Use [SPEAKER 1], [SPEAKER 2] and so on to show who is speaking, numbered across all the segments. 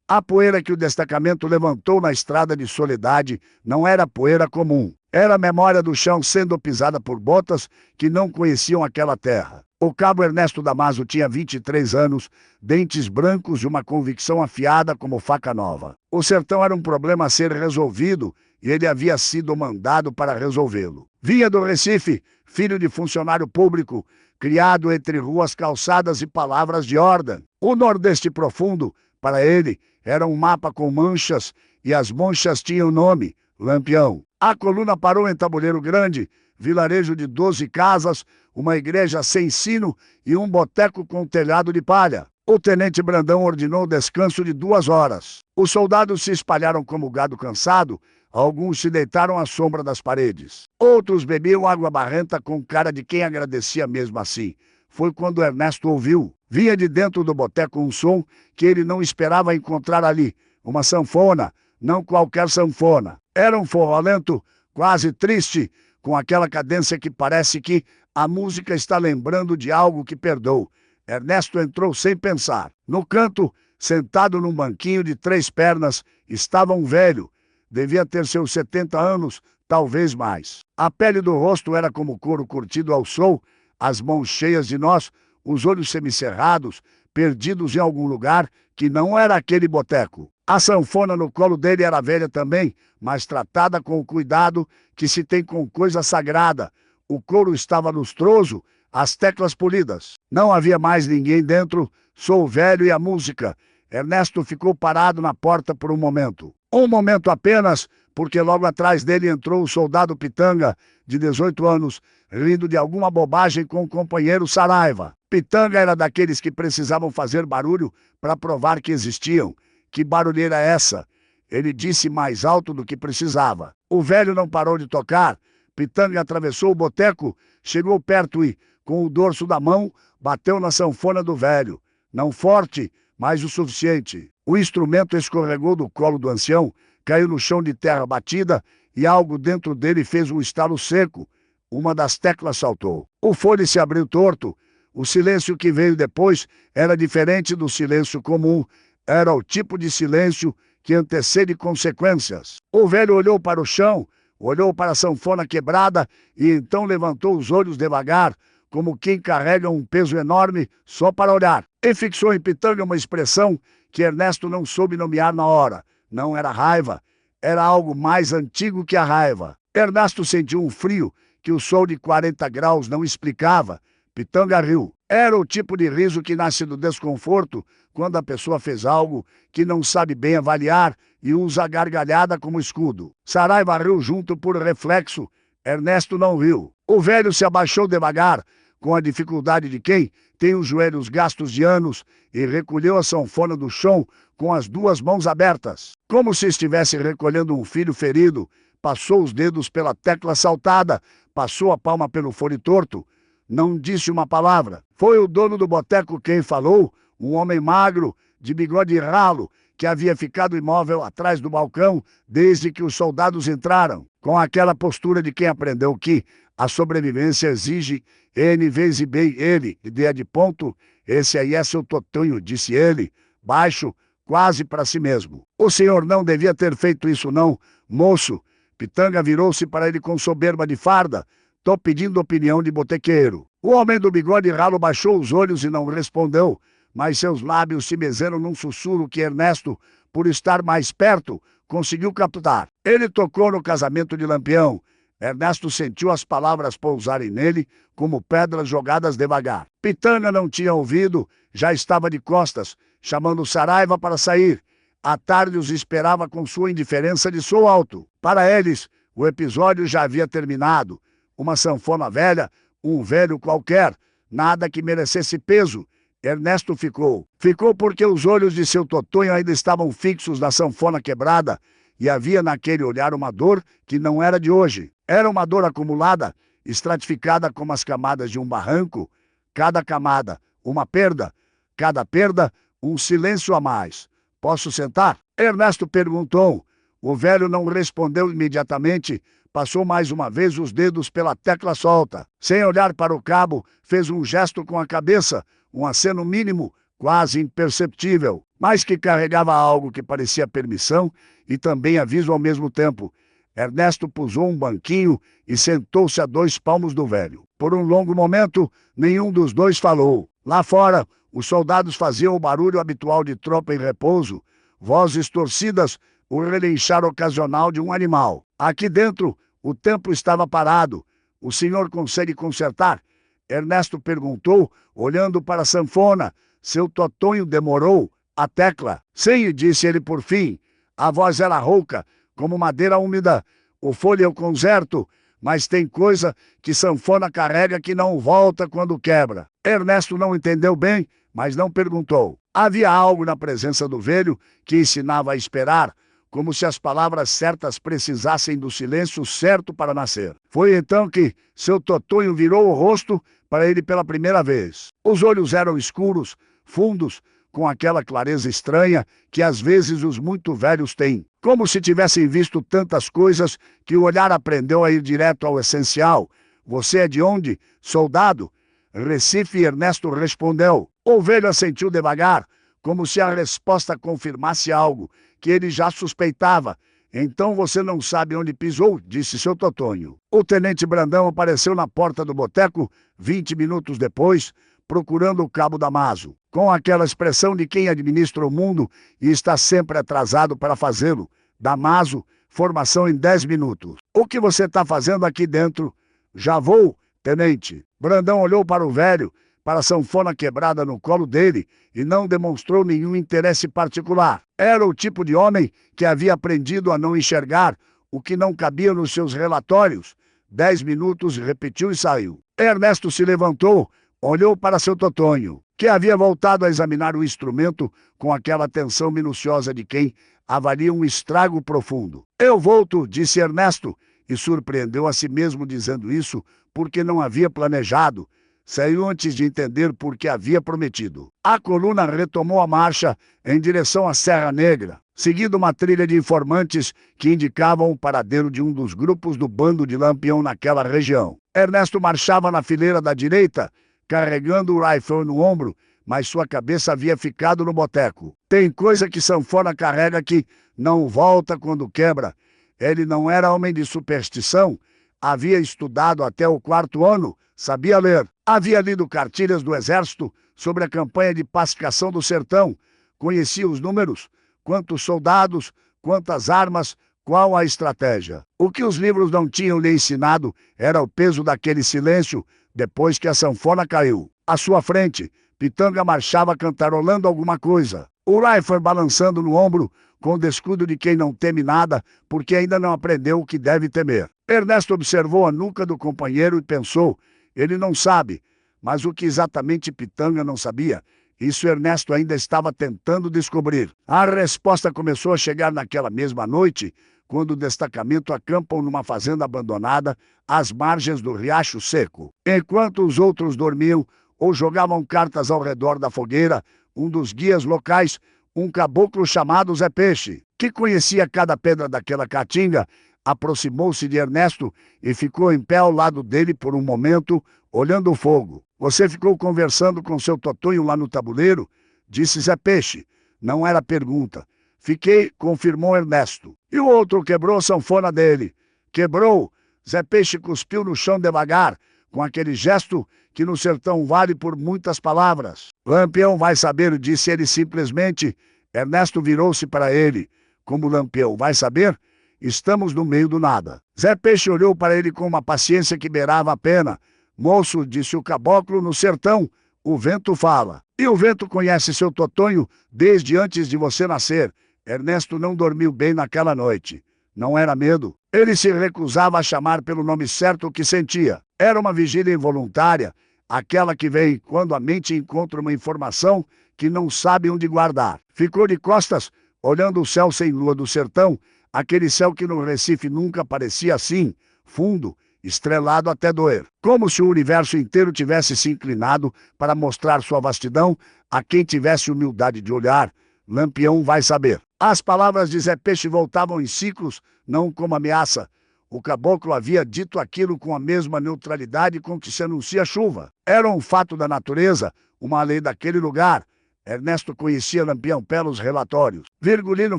[SPEAKER 1] A poeira que o destacamento levantou na estrada de Soledade não era poeira comum. Era a memória do chão sendo pisada por botas que não conheciam aquela terra. O cabo Ernesto Damasio tinha 23 anos, dentes brancos e uma convicção afiada como faca nova. O sertão era um problema a ser resolvido e ele havia sido mandado para resolvê-lo. Vinha do Recife, filho de funcionário público, criado entre ruas, calçadas e palavras de ordem. O Nordeste profundo, para ele, era um mapa com manchas e as manchas tinham nome, Lampião. A coluna parou em Tabuleiro Grande, vilarejo de 12 casas, uma igreja sem sino e um boteco com telhado de palha. O tenente Brandão ordenou descanso de 2 horas. Os soldados se espalharam como gado cansado, alguns se deitaram à sombra das paredes. Outros bebiam água barrenta com cara de quem agradecia mesmo assim. Foi quando Ernesto ouviu. Vinha de dentro do boteco um som que ele não esperava encontrar ali. Uma sanfona, não qualquer sanfona. Era um forró lento, quase triste, com aquela cadência que parece que a música está lembrando de algo que perdeu. Ernesto entrou sem pensar. No canto, sentado num banquinho de 3 pernas, estava um velho. Devia ter seus 70 anos, talvez mais. A pele do rosto era como couro curtido ao sol, as mãos cheias de nós, os olhos semicerrados, perdidos em algum lugar que não era aquele boteco. A sanfona no colo dele era velha também, mas tratada com o cuidado que se tem com coisa sagrada. O couro estava lustroso, as teclas polidas. Não havia mais ninguém dentro, só o velho e a música. Ernesto ficou parado na porta por um momento. Um momento apenas, porque logo atrás dele entrou o soldado Pitanga, de 18 anos, rindo de alguma bobagem com o companheiro Saraiva. Pitanga era daqueles que precisavam fazer barulho para provar que existiam. Que barulheira é essa? Ele disse mais alto do que precisava. O velho não parou de tocar. Pitanga atravessou o boteco, chegou perto e, com o dorso da mão, bateu na sanfona do velho. Não forte, mas o suficiente. O instrumento escorregou do colo do ancião, caiu no chão de terra batida e algo dentro dele fez um estalo seco. Uma das teclas saltou. O fole se abriu torto. O silêncio que veio depois era diferente do silêncio comum. Era o tipo de silêncio que antecede consequências. O velho olhou para o chão, olhou para a sanfona quebrada e então levantou os olhos devagar, como quem carrega um peso enorme só para olhar. E fixou em Pitanga uma expressão que Ernesto não soube nomear na hora. Não era raiva, era algo mais antigo que a raiva. Ernesto sentiu um frio que o sol de 40 graus não explicava. Pitanga riu. Era o tipo de riso que nasce do desconforto quando a pessoa fez algo que não sabe bem avaliar e usa a gargalhada como escudo. Saraiva riu junto por reflexo. Ernesto não riu. O velho se abaixou devagar, com a dificuldade de quem tem os joelhos gastos de anos, e recolheu a sanfona do chão com as 2 mãos abertas. Como se estivesse recolhendo um filho ferido, passou os dedos pela tecla saltada, passou a palma pelo fole torto. Não disse uma palavra. Foi o dono do boteco quem falou, um homem magro, de bigode ralo, que havia ficado imóvel atrás do balcão desde que os soldados entraram, com aquela postura de quem aprendeu que a sobrevivência exige N vezes bem ele, ideia de ponto, esse aí é seu totonho, disse ele, baixo, quase para si mesmo. O senhor não devia ter feito isso não, moço. Pitanga virou-se para ele com soberba de farda. Tô pedindo opinião de botequeiro. O homem do bigode ralo baixou os olhos e não respondeu, mas seus lábios se mezeram num sussurro que Ernesto, por estar mais perto, conseguiu captar. Ele tocou no casamento de Lampião. Ernesto sentiu as palavras pousarem nele como pedras jogadas devagar. Pitanga não tinha ouvido, já estava de costas, chamando Saraiva para sair. À tarde os esperava com sua indiferença de som alto. Para eles, o episódio já havia terminado. Uma sanfona velha, um velho qualquer, nada que merecesse peso. Ernesto ficou. Ficou porque os olhos de seu totonho ainda estavam fixos na sanfona quebrada e havia naquele olhar uma dor que não era de hoje. Era uma dor acumulada, estratificada como as camadas de um barranco. Cada camada, uma perda. Cada perda, um silêncio a mais. Posso sentar? Ernesto perguntou. O velho não respondeu imediatamente. Passou mais uma vez os dedos pela tecla solta. Sem olhar para o cabo, fez um gesto com a cabeça, um aceno mínimo, quase imperceptível. mas que carregava algo que parecia permissão e também aviso ao mesmo tempo. Ernesto pusou um banquinho e sentou-se a 2 palmos do velho. Por um longo momento, nenhum dos dois falou. Lá fora, os soldados faziam o barulho habitual de tropa em repouso, vozes torcidas, o relinchar ocasional de um animal. Aqui dentro, o tempo estava parado. O senhor consegue consertar? Ernesto perguntou, olhando para a sanfona. Seu totonho demorou. A tecla. Sim, disse ele por fim. A voz era rouca, como madeira úmida. O folho eu conserto, mas tem coisa que sanfona carrega que não volta quando quebra. Ernesto não entendeu bem, mas não perguntou. Havia algo na presença do velho que ensinava a esperar, como se as palavras certas precisassem do silêncio certo para nascer. Foi então que seu totonho virou o rosto para ele pela primeira vez. Os olhos eram escuros, fundos, com aquela clareza estranha que às vezes os muito velhos têm. Como se tivessem visto tantas coisas que o olhar aprendeu a ir direto ao essencial. Você é de onde? Soldado? Recife. Ernesto respondeu. O velho assentiu devagar, como se a resposta confirmasse algo que ele já suspeitava. Então você não sabe onde pisou, disse seu totonho. O tenente Brandão apareceu na porta do boteco 20 minutos depois, procurando o cabo Damaso, com aquela expressão de quem administra o mundo e está sempre atrasado para fazê-lo. Damaso, formação em 10 minutos. O que você está fazendo aqui dentro? Já vou, tenente. Brandão olhou para o velho, para a sanfona quebrada no colo dele, e não demonstrou nenhum interesse particular. Era o tipo de homem que havia aprendido a não enxergar o que não cabia nos seus relatórios. 10 minutos, repetiu e saiu. Ernesto se levantou, olhou para seu totonho, que havia voltado a examinar o instrumento com aquela atenção minuciosa de quem avalia um estrago profundo. Eu volto, disse Ernesto, e surpreendeu a si mesmo dizendo isso porque não havia planejado. Saiu antes de entender por que havia prometido. A coluna retomou a marcha em direção à Serra Negra, seguindo uma trilha de informantes que indicavam o paradeiro de um dos grupos do bando de Lampião naquela região. Ernesto marchava na fileira da direita, carregando o rifle no ombro, mas sua cabeça havia ficado no boteco. Tem coisa que sanfona carrega que não volta quando quebra. Ele não era homem de superstição, havia estudado até o 4º ano, sabia ler. Havia lido cartilhas do exército sobre a campanha de pacificação do sertão, conhecia os números, quantos soldados, quantas armas, qual a estratégia. O que os livros não tinham lhe ensinado era o peso daquele silêncio depois que a sanfona caiu. À sua frente, Pitanga marchava cantarolando alguma coisa. O rifle balançando no ombro, com o descuido de quem não teme nada, porque ainda não aprendeu o que deve temer. Ernesto observou a nuca do companheiro e pensou, ele não sabe, mas o que exatamente Pitanga não sabia, isso Ernesto ainda estava tentando descobrir. A resposta começou a chegar naquela mesma noite, quando o destacamento acampam numa fazenda abandonada às margens do Riacho Seco. Enquanto os outros dormiam ou jogavam cartas ao redor da fogueira, um dos guias locais, um caboclo chamado Zé Peixe, que conhecia cada pedra daquela caatinga, aproximou-se de Ernesto e ficou em pé ao lado dele por um momento, olhando o fogo. Você ficou conversando com seu totonho lá no tabuleiro? Disse Zé Peixe. Não era pergunta. Fiquei, confirmou Ernesto. E o outro quebrou a sanfona dele. Quebrou. Zé Peixe cuspiu no chão devagar, com aquele gesto que no sertão vale por muitas palavras. Lampião vai saber, disse ele simplesmente. Ernesto virou-se para ele. Como Lampião vai saber? Estamos no meio do nada. Zé Peixe olhou para ele com uma paciência que beirava a pena. Moço, disse o caboclo, no sertão, o vento fala. E o vento conhece seu totonho desde antes de você nascer. Ernesto não dormiu bem naquela noite. Não era medo. Ele se recusava a chamar pelo nome certo o que sentia. Era uma vigília involuntária, aquela que vem quando a mente encontra uma informação que não sabe onde guardar. Ficou de costas, olhando o céu sem lua do sertão, aquele céu que no Recife nunca parecia assim, fundo, estrelado até doer. Como se o universo inteiro tivesse se inclinado para mostrar sua vastidão a quem tivesse humildade de olhar. Lampião vai saber. As palavras de Zé Peixe voltavam em ciclos, não como ameaça. O caboclo havia dito aquilo com a mesma neutralidade com que se anuncia a chuva. Era um fato da natureza, uma lei daquele lugar. Ernesto conhecia Lampião pelos relatórios. Virgulino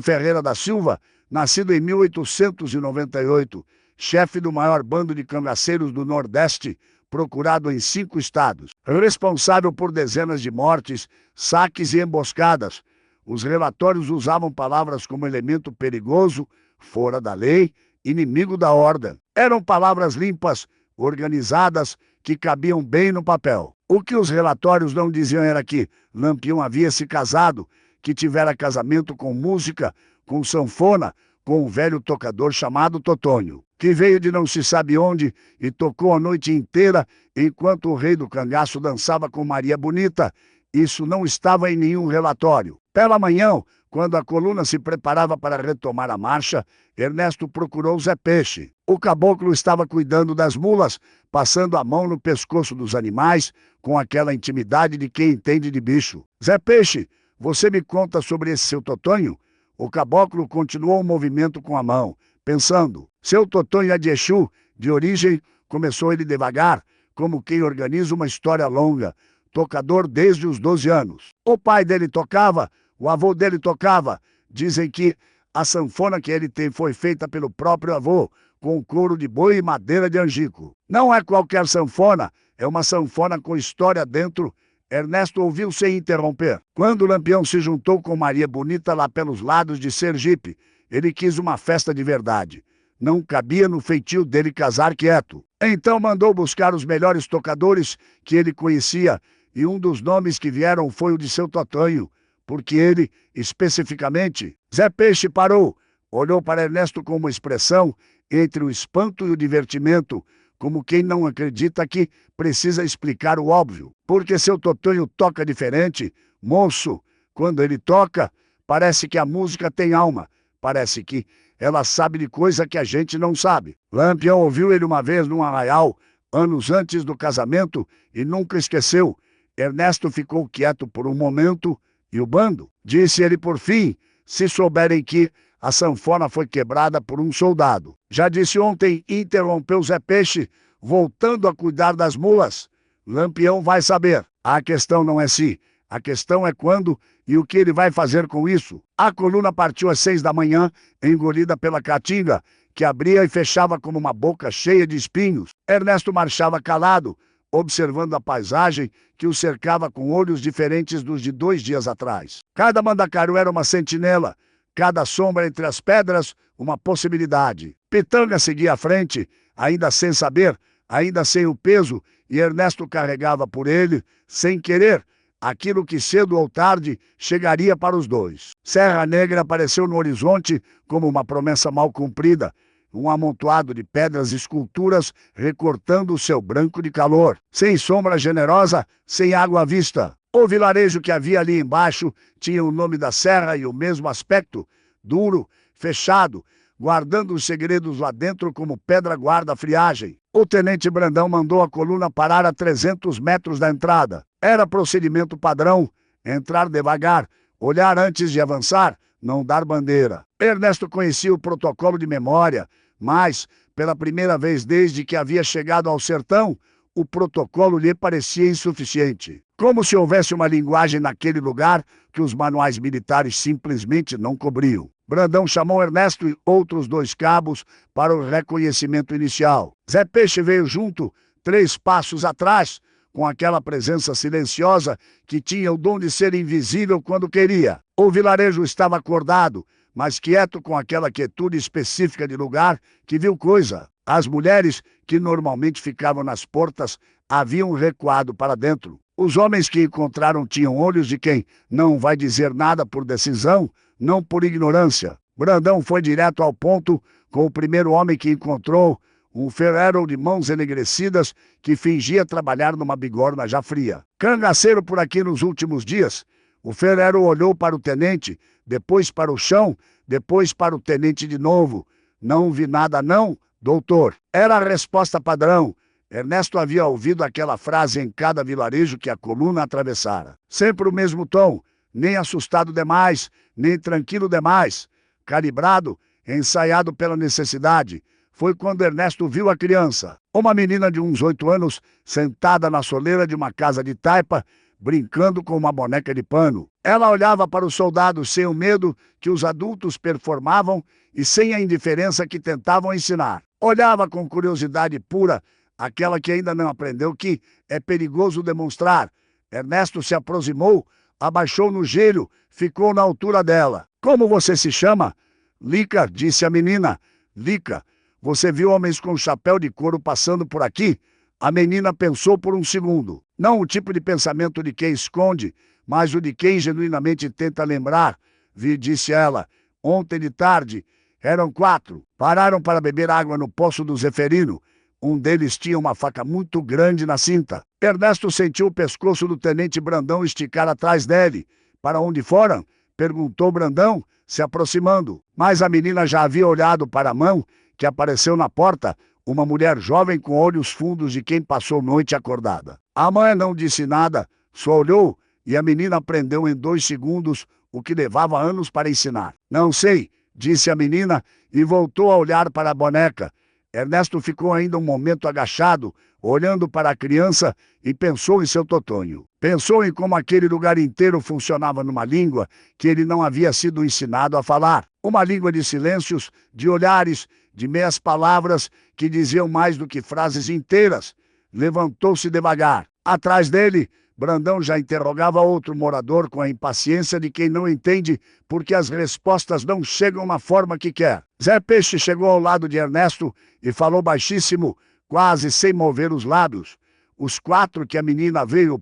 [SPEAKER 1] Ferreira da Silva, nascido em 1898, chefe do maior bando de cangaceiros do Nordeste, procurado em 5 estados, responsável por dezenas de mortes, saques e emboscadas. Os relatórios usavam palavras como elemento perigoso, fora da lei, inimigo da ordem. Eram palavras limpas, organizadas, que cabiam bem no papel. O que os relatórios não diziam era que Lampião havia se casado, que tivera casamento com música, com sanfona, com um velho tocador chamado Totônio, que veio de não se sabe onde e tocou a noite inteira enquanto o rei do cangaço dançava com Maria Bonita. Isso não estava em nenhum relatório. Pela manhã, quando a coluna se preparava para retomar a marcha, Ernesto procurou Zé Peixe. O caboclo estava cuidando das mulas, passando a mão no pescoço dos animais, com aquela intimidade de quem entende de bicho. Zé Peixe, você me conta sobre esse seu Totônio? O caboclo continuou o movimento com a mão, pensando. Seu Totônio é de Exu, de origem, começou ele devagar, como quem organiza uma história longa. Tocador desde os 12 anos. O pai dele tocava, o avô dele tocava. Dizem que a sanfona que ele tem foi feita pelo próprio avô, com couro de boi e madeira de angico. Não é qualquer sanfona, é uma sanfona com história dentro. Ernesto ouviu sem interromper. Quando Lampião se juntou com Maria Bonita lá pelos lados de Sergipe, ele quis uma festa de verdade. Não cabia no feitio dele casar quieto. Então mandou buscar os melhores tocadores que ele conhecia, e um dos nomes que vieram foi o de seu Totônio, porque ele, especificamente, Zé Peixe parou, olhou para Ernesto com uma expressão entre o espanto e o divertimento, como quem não acredita que precisa explicar o óbvio. Porque seu Totônio toca diferente, moço. Quando ele toca, parece que a música tem alma, parece que ela sabe de coisa que a gente não sabe. Lampião ouviu ele uma vez num arraial, anos antes do casamento, e nunca esqueceu. Ernesto ficou quieto por um momento, e o bando? Disse ele por fim, se souberem que a sanfona foi quebrada por um soldado. Já disse ontem, interrompeu Zé Peixe, voltando a cuidar das mulas. Lampião vai saber. A questão não é se, a questão é quando e o que ele vai fazer com isso. A coluna partiu às 6 da manhã, engolida pela caatinga, que abria e fechava como uma boca cheia de espinhos. Ernesto marchava calado, observando a paisagem que o cercava com olhos diferentes dos de 2 dias atrás. Cada mandacaru era uma sentinela, cada sombra entre as pedras, uma possibilidade. Pitanga seguia à frente, ainda sem saber, ainda sem o peso, e Ernesto carregava por ele, sem querer, aquilo que cedo ou tarde chegaria para os dois. Serra Negra apareceu no horizonte como uma promessa mal cumprida, um amontoado de pedras e esculturas recortando o céu branco de calor, sem sombra generosa, sem água à vista. O vilarejo que havia ali embaixo tinha o nome da serra e o mesmo aspecto, duro, fechado, guardando os segredos lá dentro como pedra guarda a friagem. O tenente Brandão mandou a coluna parar a 300 metros da entrada. Era procedimento padrão, entrar devagar, olhar antes de avançar, não dar bandeira. Ernesto conhecia o protocolo de memória, mas, pela primeira vez desde que havia chegado ao sertão, o protocolo lhe parecia insuficiente. Como se houvesse uma linguagem naquele lugar que os manuais militares simplesmente não cobriam. Brandão chamou Ernesto e outros 2 cabos para o reconhecimento inicial. Zé Peixe veio junto, 3 passos atrás, com aquela presença silenciosa que tinha o dom de ser invisível quando queria. O vilarejo estava acordado, mas quieto com aquela quietude específica de lugar que viu coisa. As mulheres, que normalmente ficavam nas portas, haviam recuado para dentro. Os homens que encontraram tinham olhos de quem não vai dizer nada por decisão, não por ignorância. Brandão foi direto ao ponto com o primeiro homem que encontrou, um ferreiro de mãos enegrecidas que fingia trabalhar numa bigorna já fria. Cangaceiro por aqui nos últimos dias. O ferreiro olhou para o tenente, depois para o chão, depois para o tenente de novo. Não vi nada não, doutor. Era a resposta padrão. Ernesto havia ouvido aquela frase em cada vilarejo que a coluna atravessara. Sempre o mesmo tom, nem assustado demais, nem tranquilo demais. Calibrado, ensaiado pela necessidade. Foi quando Ernesto viu a criança. Uma menina de uns 8 anos, sentada na soleira de uma casa de taipa, brincando com uma boneca de pano. Ela olhava para os soldados sem o medo que os adultos performavam e sem a indiferença que tentavam ensinar. Olhava com curiosidade pura, aquela que ainda não aprendeu que é perigoso demonstrar. Ernesto se aproximou, abaixou no joelho, ficou na altura dela. "Como você se chama?" "Lica", disse a menina. "Lica, você viu homens com chapéu de couro passando por aqui?" A menina pensou por um segundo. Não o tipo de pensamento de quem esconde, mas o de quem genuinamente tenta lembrar. "Vi", disse ela. "Ontem de tarde, eram 4. Pararam para beber água no poço do Zeferino. Um deles tinha uma faca muito grande na cinta." Ernesto sentiu o pescoço do tenente Brandão esticar atrás dele. "Para onde foram?" perguntou Brandão, se aproximando. Mas a menina já havia olhado para a mão que apareceu na porta, uma mulher jovem com olhos fundos de quem passou noite acordada. A mãe não disse nada, só olhou, e a menina aprendeu em 2 segundos o que levava anos para ensinar. "Não sei", disse a menina e voltou a olhar para a boneca. Ernesto ficou ainda um momento agachado, olhando para a criança, e pensou em seu Totonho. Pensou em como aquele lugar inteiro funcionava numa língua que ele não havia sido ensinado a falar. Uma língua de silêncios, de olhares, de meias palavras que diziam mais do que frases inteiras. Levantou-se devagar. Atrás dele, Brandão já interrogava outro morador com a impaciência de quem não entende porque as respostas não chegam na forma que quer. Zé Peixe chegou ao lado de Ernesto e falou baixíssimo, quase sem mover os lábios. "Os 4 que a menina veio...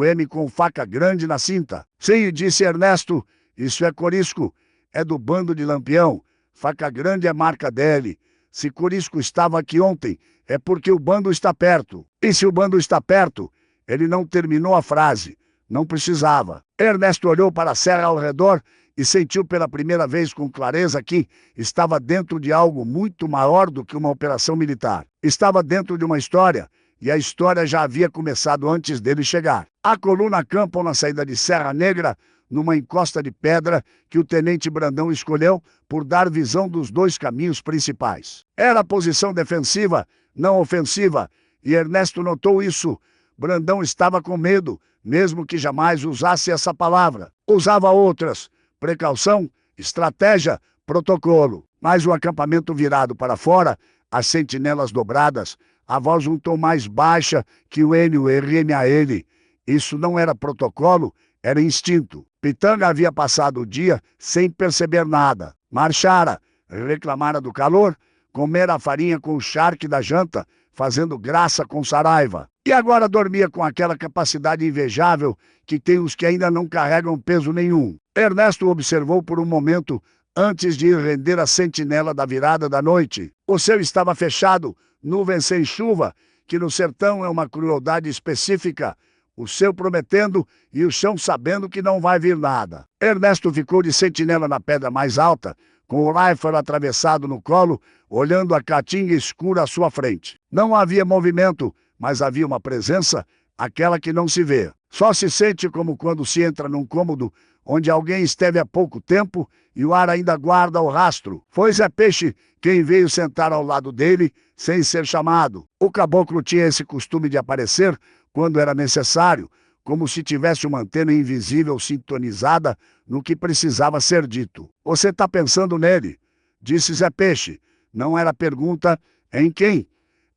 [SPEAKER 1] M com faca grande na cinta." "Sim", disse Ernesto, "isso é Corisco. É do bando de Lampião. Faca grande é marca dele. Se Corisco estava aqui ontem, é porque o bando está perto. E se o bando está perto..." Ele não terminou a frase. Não precisava. Ernesto olhou para a serra ao redor e sentiu pela primeira vez com clareza que estava dentro de algo muito maior do que uma operação militar. Estava dentro de uma história, e a história já havia começado antes dele chegar. A coluna acampou na saída de Serra Negra, numa encosta de pedra que o tenente Brandão escolheu por dar visão dos 2 caminhos principais. Era posição defensiva, não ofensiva, e Ernesto notou isso. Brandão estava com medo, mesmo que jamais usasse essa palavra. Usava outras: precaução, estratégia, protocolo. Mas o acampamento virado para fora, as sentinelas dobradas, a voz um tom mais baixa que o NRMAL. Isso não era protocolo, era instinto. Pitanga havia passado o dia sem perceber nada. Marchara, reclamara do calor, comera a farinha com o charque da janta, fazendo graça com Saraiva. E agora dormia com aquela capacidade invejável que tem os que ainda não carregam peso nenhum. Ernesto observou por um momento antes de ir render a sentinela da virada da noite. O céu estava fechado, nuvem sem chuva, que no sertão é uma crueldade específica. O céu prometendo e o chão sabendo que não vai vir nada. Ernesto ficou de sentinela na pedra mais alta, com o rifle atravessado no colo, olhando a caatinga escura à sua frente. Não havia movimento, mas havia uma presença, aquela que não se vê. Só se sente como quando se entra num cômodo onde alguém esteve há pouco tempo e o ar ainda guarda o rastro. Foi Zé Peixe quem veio sentar ao lado dele, sem ser chamado. O caboclo tinha esse costume de aparecer quando era necessário, como se tivesse uma antena invisível sintonizada no que precisava ser dito. "Você está pensando nele", disse Zé Peixe. Não era pergunta. "Em quem?"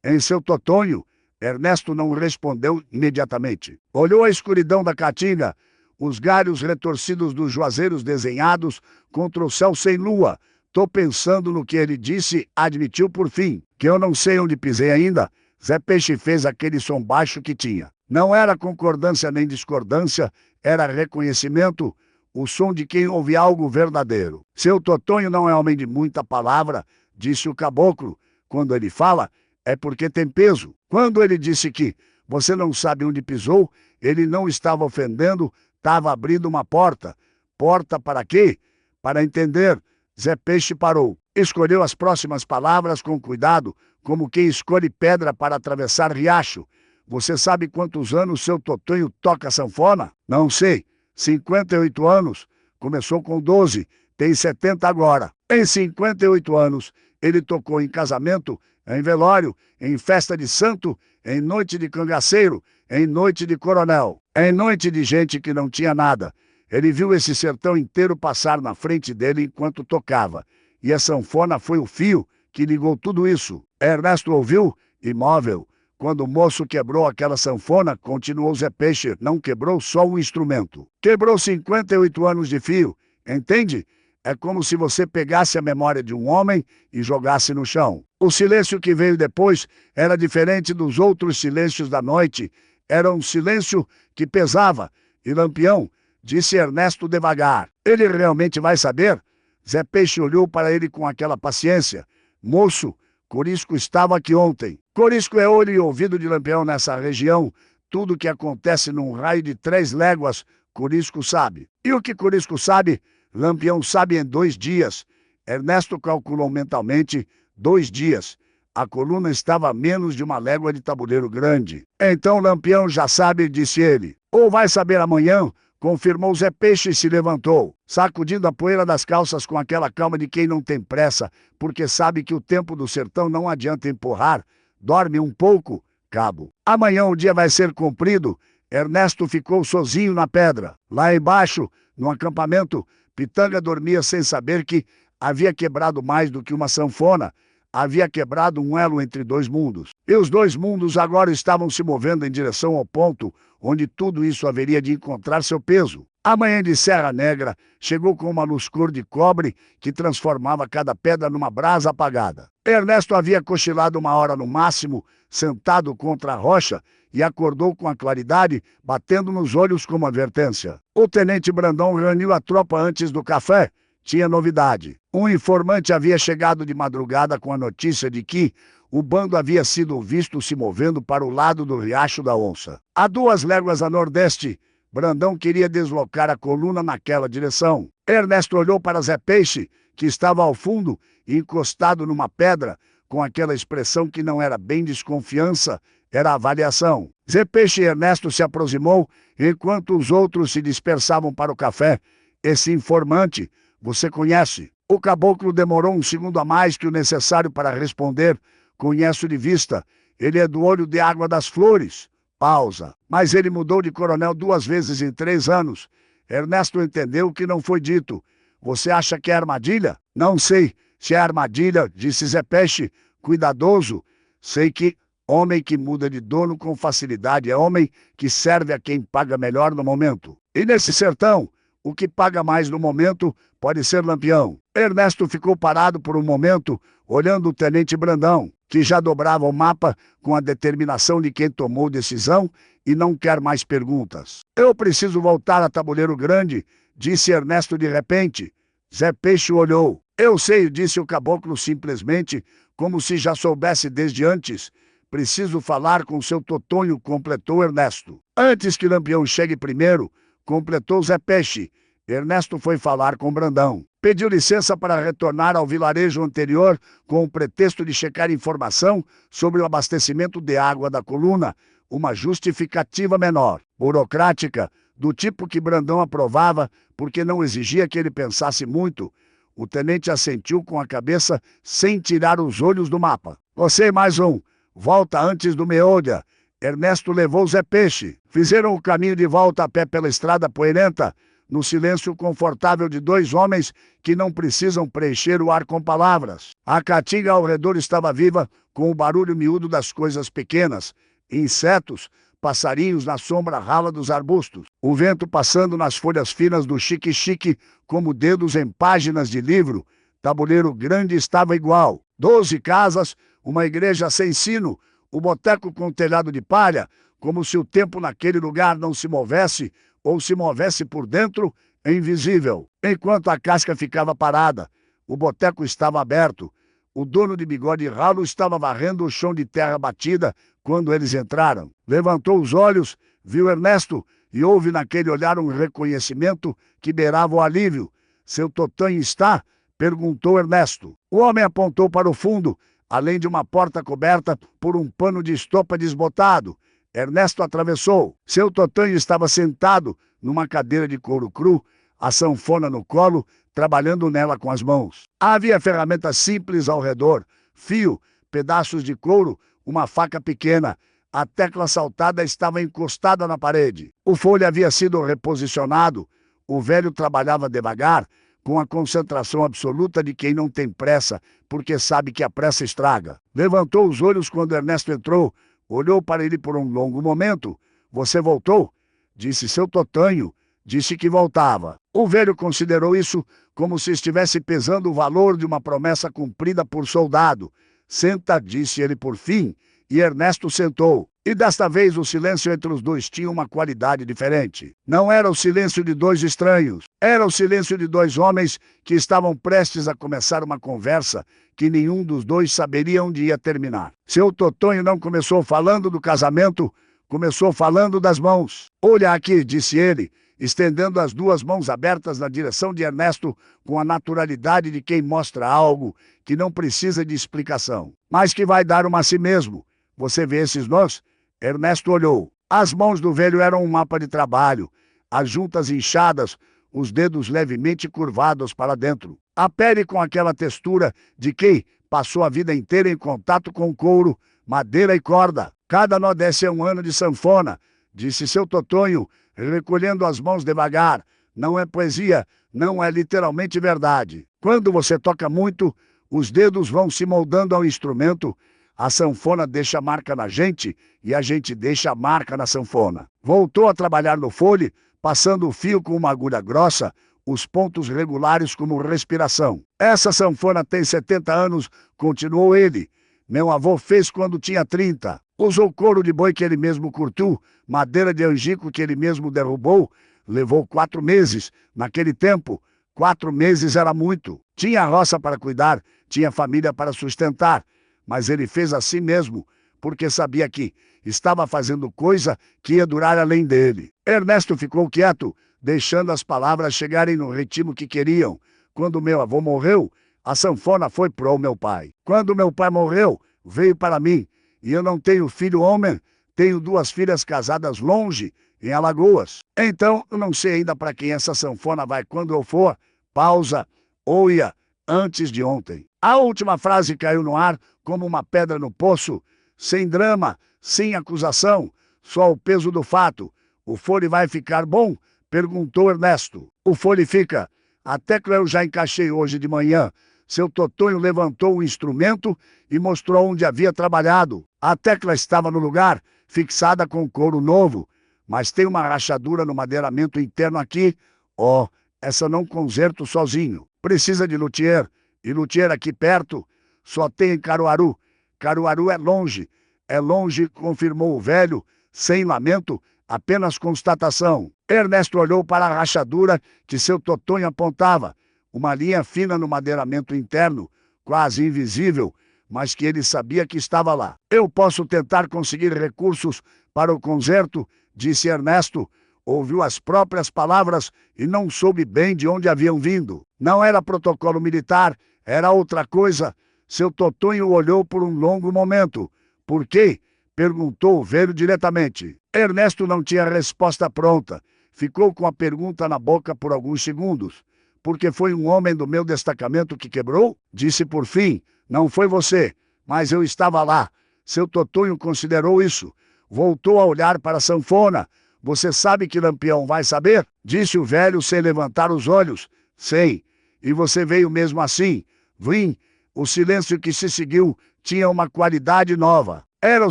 [SPEAKER 1] "Em seu Totonho." Ernesto não respondeu imediatamente. Olhou a escuridão da caatinga, os galhos retorcidos dos juazeiros desenhados contra o céu sem lua. "Tô pensando no que ele disse", admitiu por fim. "Que eu não sei onde pisei ainda." Zé Peixe fez aquele som baixo que tinha. Não era concordância nem discordância, era reconhecimento, o som de quem ouve algo verdadeiro. "Seu Totonho não é homem de muita palavra", disse o caboclo. "Quando ele fala, é porque tem peso." Quando ele disse que você não sabe onde pisou, ele não estava ofendendo, estava abrindo uma porta. Porta para quê? Para entender. Zé Peixe parou. Escolheu as próximas palavras com cuidado, como quem escolhe pedra para atravessar riacho. "Você sabe quantos anos seu Totonho toca sanfona?" "Não sei." 58 anos. Começou com 12, tem 70 agora. Em 58 anos, ele tocou em casamento, em velório, em festa de santo, em noite de cangaceiro, em noite de coronel. Em noite de gente que não tinha nada, ele viu esse sertão inteiro passar na frente dele enquanto tocava. E a sanfona foi o fio que ligou tudo isso. Ernesto ouviu, imóvel. Quando o moço quebrou aquela sanfona, continuou Zé Peixe, não quebrou só o instrumento. Quebrou 58 anos de fio, entende? É como se você pegasse a memória de um homem e jogasse no chão. O silêncio que veio depois era diferente dos outros silêncios da noite. Era um silêncio que pesava. E Lampião, disse Ernesto devagar, ele realmente vai saber? Zé Peixe olhou para ele com aquela paciência. Moço, Corisco estava aqui ontem. Corisco é olho e ouvido de Lampião nessa região. Tudo que acontece num raio de 3 léguas, Corisco sabe. E o que Corisco sabe, Lampião sabe em 2 dias. Ernesto calculou mentalmente 2 dias. A coluna estava a menos de 1 légua de Tabuleiro Grande. Então Lampião já sabe, disse ele. Ou vai saber amanhã, confirmou Zé Peixe e se levantou, sacudindo a poeira das calças com aquela calma de quem não tem pressa, porque sabe que o tempo do sertão não adianta empurrar. Dorme um pouco, cabo. Amanhã o dia vai ser comprido. Ernesto ficou sozinho na pedra. Lá embaixo, no acampamento, Pitanga dormia sem saber que havia quebrado mais do que uma sanfona. Havia quebrado um elo entre 2 mundos. E os 2 mundos agora estavam se movendo em direção ao ponto onde tudo isso haveria de encontrar seu peso. A manhã de Serra Negra chegou com uma luz cor de cobre que transformava cada pedra numa brasa apagada. Ernesto havia cochilado 1 hora no máximo, sentado contra a rocha, e acordou com a claridade, batendo nos olhos como advertência. O tenente Brandão reuniu a tropa antes do café. Tinha novidade. Um informante havia chegado de madrugada com a notícia de que o bando havia sido visto se movendo para o lado do Riacho da Onça. A 2 léguas a nordeste, Brandão queria deslocar a coluna naquela direção. Ernesto olhou para Zé Peixe, que estava ao fundo, encostado numa pedra, com aquela expressão que não era bem desconfiança, era avaliação. Zé Peixe e Ernesto se aproximou, enquanto os outros se dispersavam para o café. Esse informante, você conhece? O caboclo demorou 1 segundo a mais que o necessário para responder. Conheço de vista. Ele é do olho de água das flores. Pausa. Mas ele mudou de coronel 2 vezes em 3 anos. Ernesto entendeu o que não foi dito. Você acha que é armadilha? Não sei se é armadilha, disse Zé Peixe, cuidadoso. Sei que homem que muda de dono com facilidade é homem que serve a quem paga melhor no momento. E nesse sertão, o que paga mais no momento pode ser Lampião. Ernesto ficou parado por um momento, olhando o tenente Brandão, que já dobrava o mapa com a determinação de quem tomou decisão e não quer mais perguntas. Eu preciso voltar a Tabuleiro Grande, disse Ernesto de repente. Zé Peixe olhou. Eu sei, disse o caboclo simplesmente, como se já soubesse desde antes. Preciso falar com seu Totonho, completou Ernesto. Antes que Lampião chegue primeiro, completou Zé Peixe. Ernesto foi falar com Brandão. Pediu licença para retornar ao vilarejo anterior com o pretexto de checar informação sobre o abastecimento de água da coluna, uma justificativa menor, burocrática, do tipo que Brandão aprovava porque não exigia que ele pensasse muito. O tenente assentiu com a cabeça sem tirar os olhos do mapa. Você e mais um. Volta antes do meolha. Ernesto levou Zé Peixe. Fizeram o caminho de volta a pé pela estrada poeirenta, no silêncio confortável de 2 homens que não precisam preencher o ar com palavras. A caatinga ao redor estava viva, com o barulho miúdo das coisas pequenas, insetos, passarinhos na sombra rala dos arbustos, o vento passando nas folhas finas do xique-xique como dedos em páginas de livro. Tabuleiro Grande estava igual. 12 casas, uma igreja sem sino, o boteco com telhado de palha, como se o tempo naquele lugar não se movesse, ou se movesse por dentro, invisível. Enquanto a casca ficava parada, o boteco estava aberto. O dono de bigode ralo estava varrendo o chão de terra batida quando eles entraram. Levantou os olhos, viu Ernesto e houve naquele olhar um reconhecimento que beirava o alívio. Seu Totonho está? Perguntou Ernesto. O homem apontou para o fundo, além de uma porta coberta por um pano de estopa desbotado. Ernesto atravessou. Seu Totonho estava sentado numa cadeira de couro cru, a sanfona no colo, trabalhando nela com as mãos. Havia ferramentas simples ao redor, fio, pedaços de couro, uma faca pequena. A tecla saltada estava encostada na parede. O fole havia sido reposicionado. O velho trabalhava devagar, com a concentração absoluta de quem não tem pressa, porque sabe que a pressa estraga. Levantou os olhos quando Ernesto entrou, olhou para ele por um longo momento. "Você voltou?" Disse seu Totonho. Disse que voltava. O velho considerou isso como se estivesse pesando o valor de uma promessa cumprida por soldado. "Senta", disse ele por fim, e Ernesto sentou. E desta vez o silêncio entre os dois tinha uma qualidade diferente. Não era o silêncio de dois estranhos. Era o silêncio de dois homens que estavam prestes a começar uma conversa que nenhum dos dois saberia onde ia terminar. Seu Totonho não começou falando do casamento, começou falando das mãos. "Olha aqui", disse ele, estendendo as duas mãos abertas na direção de Ernesto com a naturalidade de quem mostra algo que não precisa de explicação, mas que vai dar uma a si mesmo. "Você vê esses nós?" Ernesto olhou. As mãos do velho eram um mapa de trabalho, as juntas inchadas, os dedos levemente curvados para dentro. A pele com aquela textura de quem passou a vida inteira em contato com couro, madeira e corda. "Cada nó desse é um ano de sanfona", disse seu Totonho, recolhendo as mãos devagar. "Não é poesia, não é literalmente verdade. Quando você toca muito, os dedos vão se moldando ao instrumento. A sanfona deixa marca na gente e a gente deixa a marca na sanfona." Voltou a trabalhar no fole, passando o fio com uma agulha grossa, os pontos regulares como respiração. "Essa sanfona tem 70 anos", continuou ele. "Meu avô fez quando tinha 30. Usou couro de boi que ele mesmo curtiu, madeira de angico que ele mesmo derrubou. Levou 4 meses. Naquele tempo, 4 meses era muito. Tinha roça para cuidar, tinha família para sustentar. Mas ele fez assim mesmo, porque sabia que estava fazendo coisa que ia durar além dele." Ernesto ficou quieto, deixando as palavras chegarem no ritmo que queriam. "Quando meu avô morreu, a sanfona foi pro meu pai. Quando meu pai morreu, veio para mim. E eu não tenho filho homem, tenho 2 filhas casadas longe, em Alagoas. Então, eu não sei ainda para quem essa sanfona vai quando eu for." Pausa. "Ou ia antes de ontem." A última frase caiu no ar como uma pedra no poço, sem drama, sem acusação, só o peso do fato. "O fole vai ficar bom?" perguntou Ernesto. "O fole fica. A tecla eu já encaixei hoje de manhã." Seu Totonho levantou o instrumento e mostrou onde havia trabalhado. A tecla estava no lugar, fixada com couro novo, mas tem uma rachadura no madeiramento interno aqui. "Oh, essa não conserto sozinho. Precisa de luthier. E luthier aqui perto só tem em Caruaru. Caruaru é longe." "É longe", confirmou o velho, sem lamento, apenas constatação. Ernesto olhou para a rachadura que seu Totonho apontava. Uma linha fina no madeiramento interno, quase invisível, mas que ele sabia que estava lá. "Eu posso tentar conseguir recursos para o conserto", disse Ernesto. Ouviu as próprias palavras e não soube bem de onde haviam vindo. Não era protocolo militar, era outra coisa. Seu Totonho olhou por um longo momento. "Por quê?" perguntou o velho diretamente. Ernesto não tinha resposta pronta. Ficou com a pergunta na boca por alguns segundos. "Porque foi um homem do meu destacamento que quebrou?" Disse por fim. "Não foi você, mas eu estava lá." Seu Totonho considerou isso. Voltou a olhar para a sanfona. "Você sabe que Lampião vai saber?" Disse o velho sem levantar os olhos. "Sei." "E você veio mesmo assim?" "Vim." O silêncio que se seguiu tinha uma qualidade nova. Era o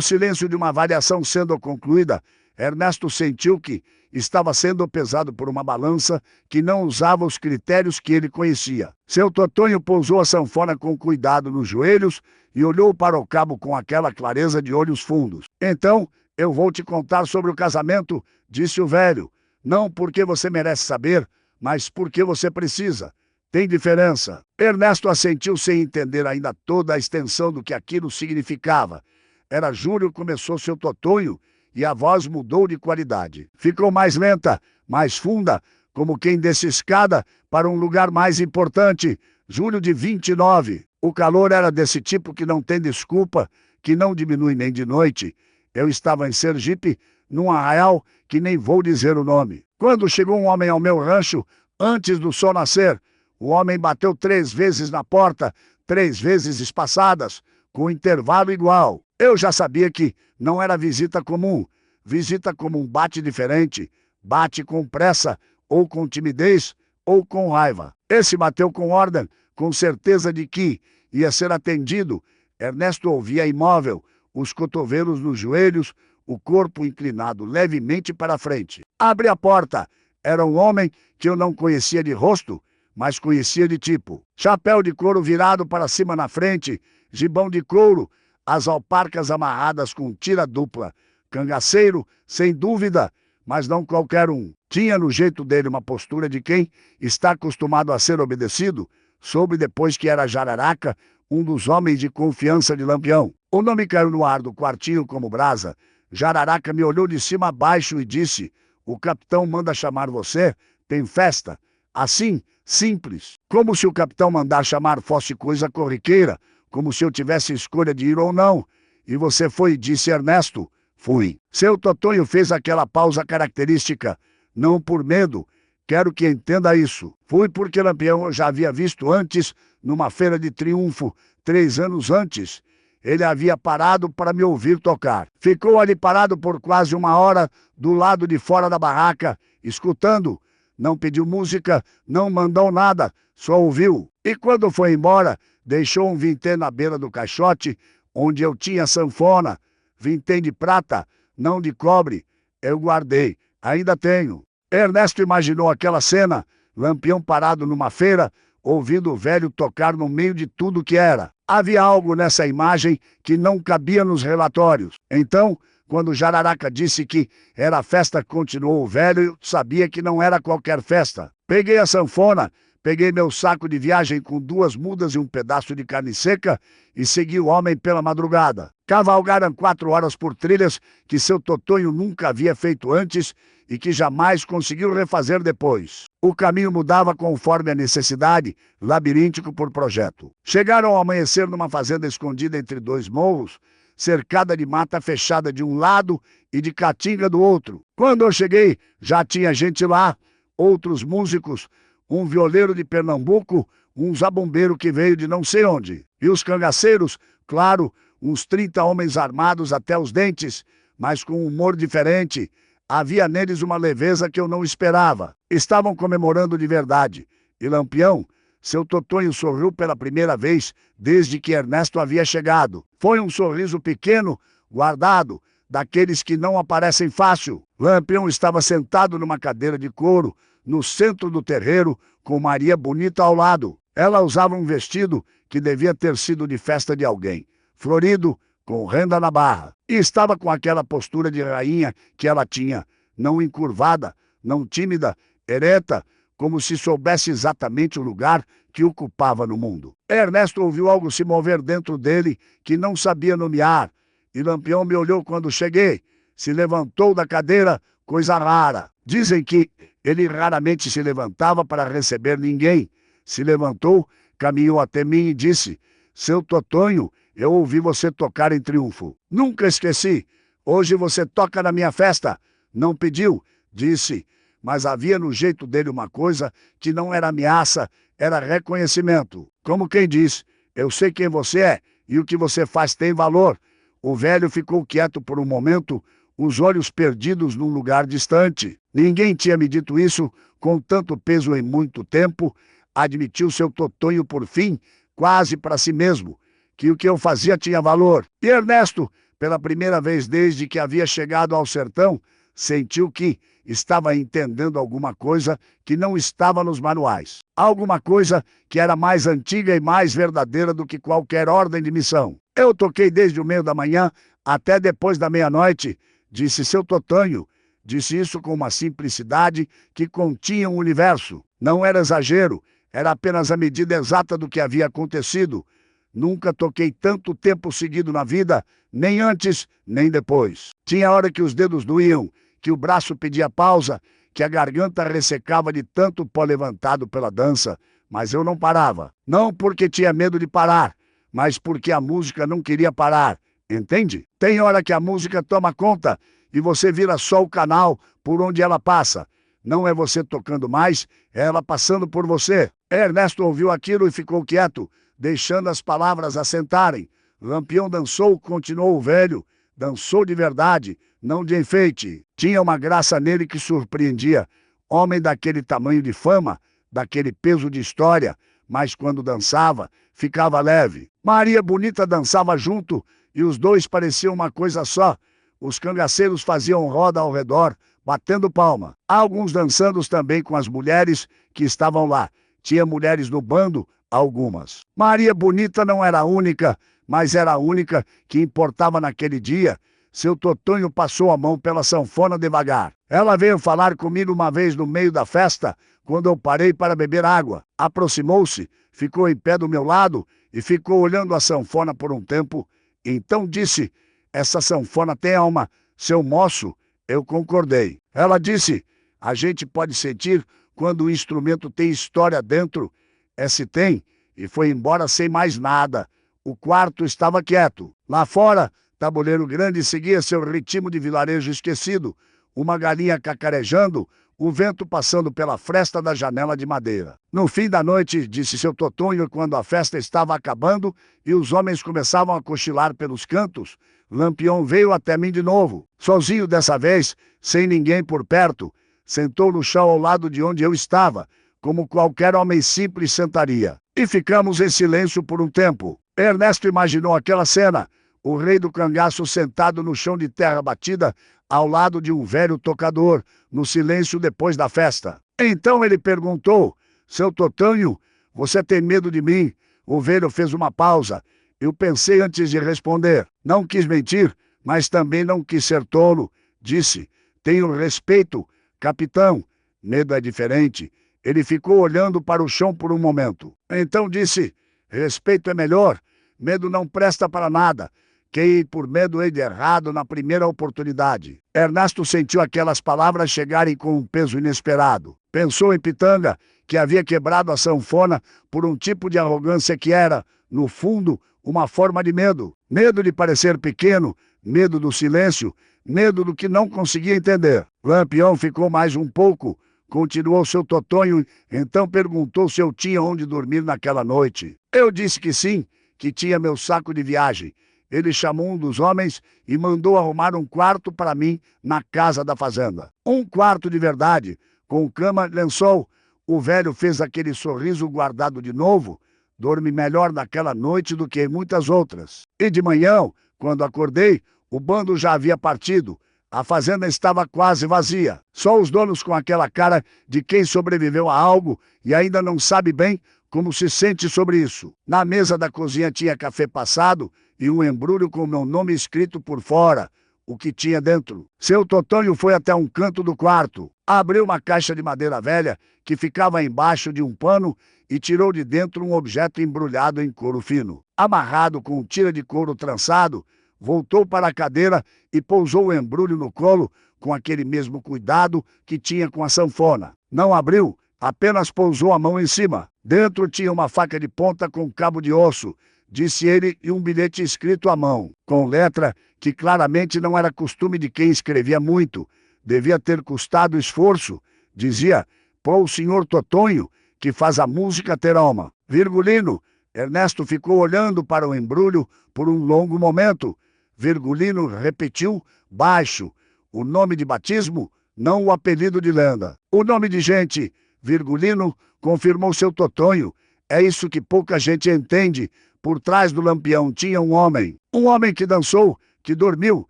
[SPEAKER 1] silêncio de uma avaliação sendo concluída. Ernesto sentiu que estava sendo pesado por uma balança que não usava os critérios que ele conhecia. Seu Totonho pousou a sanfona com cuidado nos joelhos e olhou para o cabo com aquela clareza de olhos fundos. "Então, eu vou te contar sobre o casamento", disse o velho. "Não porque você merece saber, mas porque você precisa. Tem diferença." Ernesto assentiu sem entender ainda toda a extensão do que aquilo significava. "Era julho", começou seu Totonho, e a voz mudou de qualidade. Ficou mais lenta, mais funda, como quem desce escada para um lugar mais importante. "Julho de 29. O calor era desse tipo que não tem desculpa, que não diminui nem de noite. Eu estava em Sergipe, num arraial que nem vou dizer o nome. Quando chegou um homem ao meu rancho, antes do sol nascer, o homem bateu 3 vezes na porta, 3 vezes espaçadas. com intervalo igual. Eu já sabia que não era visita comum. Visita comum bate diferente, bate com pressa, ou com timidez, ou com raiva. Esse bateu com ordem, com certeza de que ia ser atendido. Ernesto ouvia imóvel, os cotovelos nos joelhos, o corpo inclinado levemente para frente. Abre a porta. Era um homem que eu não conhecia de rosto, mas conhecia de tipo. Chapéu de couro virado para cima na frente, gibão de couro, as alparcas amarradas com tira dupla. Cangaceiro, sem dúvida, mas não qualquer um. Tinha no jeito dele uma postura de quem está acostumado a ser obedecido. Soube depois que era Jararaca, um dos homens de confiança de Lampião. O nome caiu no ar do quartinho como brasa. Jararaca me olhou de cima a baixo e disse: "O capitão manda chamar você, tem festa." Assim, simples. Como se o capitão mandar chamar fosse coisa corriqueira, como se eu tivesse escolha de ir ou não. "E você foi?" disse Ernesto. "Fui." Seu Totonho fez aquela pausa característica. "Não por medo. Quero que entenda isso. Fui porque Lampião eu já havia visto antes, numa feira de Triunfo, 3 anos antes. Ele havia parado para me ouvir tocar. Ficou ali parado por quase 1 hora, do lado de fora da barraca, escutando. Não pediu música, não mandou nada, só ouviu. E quando foi embora, deixou um vintém na beira do caixote, onde eu tinha sanfona. Vintém de prata, não de cobre. Eu guardei, ainda tenho." Ernesto imaginou aquela cena, Lampião parado numa feira, ouvindo o velho tocar no meio de tudo que era. Havia algo nessa imagem que não cabia nos relatórios. Então, quando Jararaca disse que era a festa, continuou o velho, sabia que não era qualquer festa. Peguei a sanfona, peguei meu saco de viagem com 2 mudas e um pedaço de carne seca e segui o homem pela madrugada. Cavalgaram 4 horas por trilhas que seu Totonho nunca havia feito antes e que jamais conseguiu refazer depois. O caminho mudava conforme a necessidade, labiríntico por projeto. Chegaram ao amanhecer numa fazenda escondida entre 2 morros, cercada de mata fechada de um lado e de caatinga do outro. Quando eu cheguei, já tinha gente lá, outros músicos, um violeiro de Pernambuco, um zabumbeiro que veio de não sei onde. E os cangaceiros, claro, uns 30 homens armados até os dentes, mas com um humor diferente. Havia neles uma leveza que eu não esperava. Estavam comemorando de verdade. E Lampião, seu Totonho sorriu pela primeira vez desde que Ernesto havia chegado. Foi um sorriso pequeno, guardado, daqueles que não aparecem fácil. Lampião estava sentado numa cadeira de couro, no centro do terreiro, com Maria Bonita ao lado. Ela usava um vestido que devia ter sido de festa de alguém, florido, com renda na barra. E estava com aquela postura de rainha que ela tinha, não encurvada, não tímida, ereta, como se soubesse exatamente o lugar que ocupava no mundo. Ernesto ouviu algo se mover dentro dele que não sabia nomear, e Lampião me olhou quando cheguei. Se levantou da cadeira, coisa rara. Dizem que ele raramente se levantava para receber ninguém. Se levantou, caminhou até mim e disse: "Seu Totonho, eu ouvi você tocar em Triunfo. Nunca esqueci. Hoje você toca na minha festa." Não pediu, disse, mas havia no jeito dele uma coisa que não era ameaça, era reconhecimento. Como quem diz: "Eu sei quem você é e o que você faz tem valor." O velho ficou quieto por um momento, os olhos perdidos num lugar distante. Ninguém tinha me dito isso com tanto peso em muito tempo. Admitiu seu Totonho por fim, quase para si mesmo, que o que eu fazia tinha valor. E Ernesto, pela primeira vez desde que havia chegado ao sertão, sentiu que estava entendendo alguma coisa que não estava nos manuais. Alguma coisa que era mais antiga e mais verdadeira do que qualquer ordem de missão. "Eu toquei desde o meio da manhã até depois da meia-noite", disse seu Totonho. Disse isso com uma simplicidade que continha um universo. Não era exagero, era apenas a medida exata do que havia acontecido. Nunca toquei tanto tempo seguido na vida, nem antes, nem depois. Tinha hora que os dedos doíam, que o braço pedia pausa, que a garganta ressecava de tanto pó levantado pela dança, mas eu não parava. Não porque tinha medo de parar, mas porque a música não queria parar, entende? Tem hora que a música toma conta e você vira só o canal por onde ela passa. Não é você tocando mais, é ela passando por você. Ernesto ouviu aquilo e ficou quieto, deixando as palavras assentarem. Lampião dançou, continuou o velho. Dançou de verdade, não de enfeite. Tinha uma graça nele que surpreendia. Homem daquele tamanho de fama, daquele peso de história, mas quando dançava, ficava leve. Maria Bonita dançava junto e os dois pareciam uma coisa só. Os cangaceiros faziam roda ao redor, batendo palma. Há alguns dançando também com as mulheres que estavam lá. Tinha mulheres no bando, algumas. Maria Bonita não era a única, mas era a única que importava naquele dia. Seu Totonho passou a mão pela sanfona devagar. Ela veio falar comigo uma vez no meio da festa, quando eu parei para beber água. Aproximou-se, ficou em pé do meu lado e ficou olhando a sanfona por um tempo. Então disse: "Essa sanfona tem alma, seu moço." Eu concordei. Ela disse: "A gente pode sentir quando o instrumento tem história dentro." Esse tem, e foi embora sem mais nada. O quarto estava quieto. Lá fora, Tabuleiro Grande seguia seu ritmo de vilarejo esquecido, uma galinha cacarejando, o vento passando pela fresta da janela de madeira. No fim da noite, disse seu Totonho, quando a festa estava acabando e os homens começavam a cochilar pelos cantos, Lampião veio até mim de novo, sozinho dessa vez, sem ninguém por perto. Sentou no chão ao lado de onde eu estava, como qualquer homem simples sentaria. E ficamos em silêncio por um tempo. Ernesto imaginou aquela cena, o rei do cangaço sentado no chão de terra batida, ao lado de um velho tocador, no silêncio depois da festa. Então ele perguntou: "Seu Totonho, você tem medo de mim?" O velho fez uma pausa. Eu pensei antes de responder. Não quis mentir, mas também não quis ser tolo. Disse: "Tenho respeito, capitão." Medo é diferente. Ele ficou olhando para o chão por um momento. Então disse: "Respeito é melhor. Medo não presta para nada. Quem ir por medo hei de errado na primeira oportunidade." Ernesto sentiu aquelas palavras chegarem com um peso inesperado. Pensou em Pitanga, que havia quebrado a sanfona por um tipo de arrogância que era, no fundo, uma forma de medo. Medo de parecer pequeno, medo do silêncio, medo do que não conseguia entender. Lampião ficou mais um pouco. Continuou seu Totonho, então perguntou se eu tinha onde dormir naquela noite. Eu disse que sim, que tinha meu saco de viagem. Ele chamou um dos homens e mandou arrumar um quarto para mim na casa da fazenda. Um quarto de verdade, com cama e lençol. O velho fez aquele sorriso guardado de novo. Dormi melhor naquela noite do que em muitas outras. E de manhã, quando acordei, o bando já havia partido. A fazenda estava quase vazia. Só os donos com aquela cara de quem sobreviveu a algo e ainda não sabe bem como se sente sobre isso. Na mesa da cozinha tinha café passado e um embrulho com meu nome escrito por fora, o que tinha dentro. Seu Totonho foi até um canto do quarto, abriu uma caixa de madeira velha que ficava embaixo de um pano e tirou de dentro um objeto embrulhado em couro fino. Amarrado com um tira de couro trançado, voltou para a cadeira e pousou o embrulho no colo com aquele mesmo cuidado que tinha com a sanfona. Não abriu, apenas pousou a mão em cima. Dentro tinha uma faca de ponta com cabo de osso, disse ele, e um bilhete escrito à mão, com letra que claramente não era costume de quem escrevia muito. Devia ter custado esforço. Dizia: "Pô, o senhor Totonho, que faz a música ter alma." Virgulino. Ernesto ficou olhando para o embrulho por um longo momento. Virgulino repetiu, baixo: "O nome de batismo, não o apelido de lenda." "O nome de gente." Virgulino confirmou seu Totonho. "É isso que pouca gente entende. Por trás do Lampião tinha um homem que dançou, que dormiu,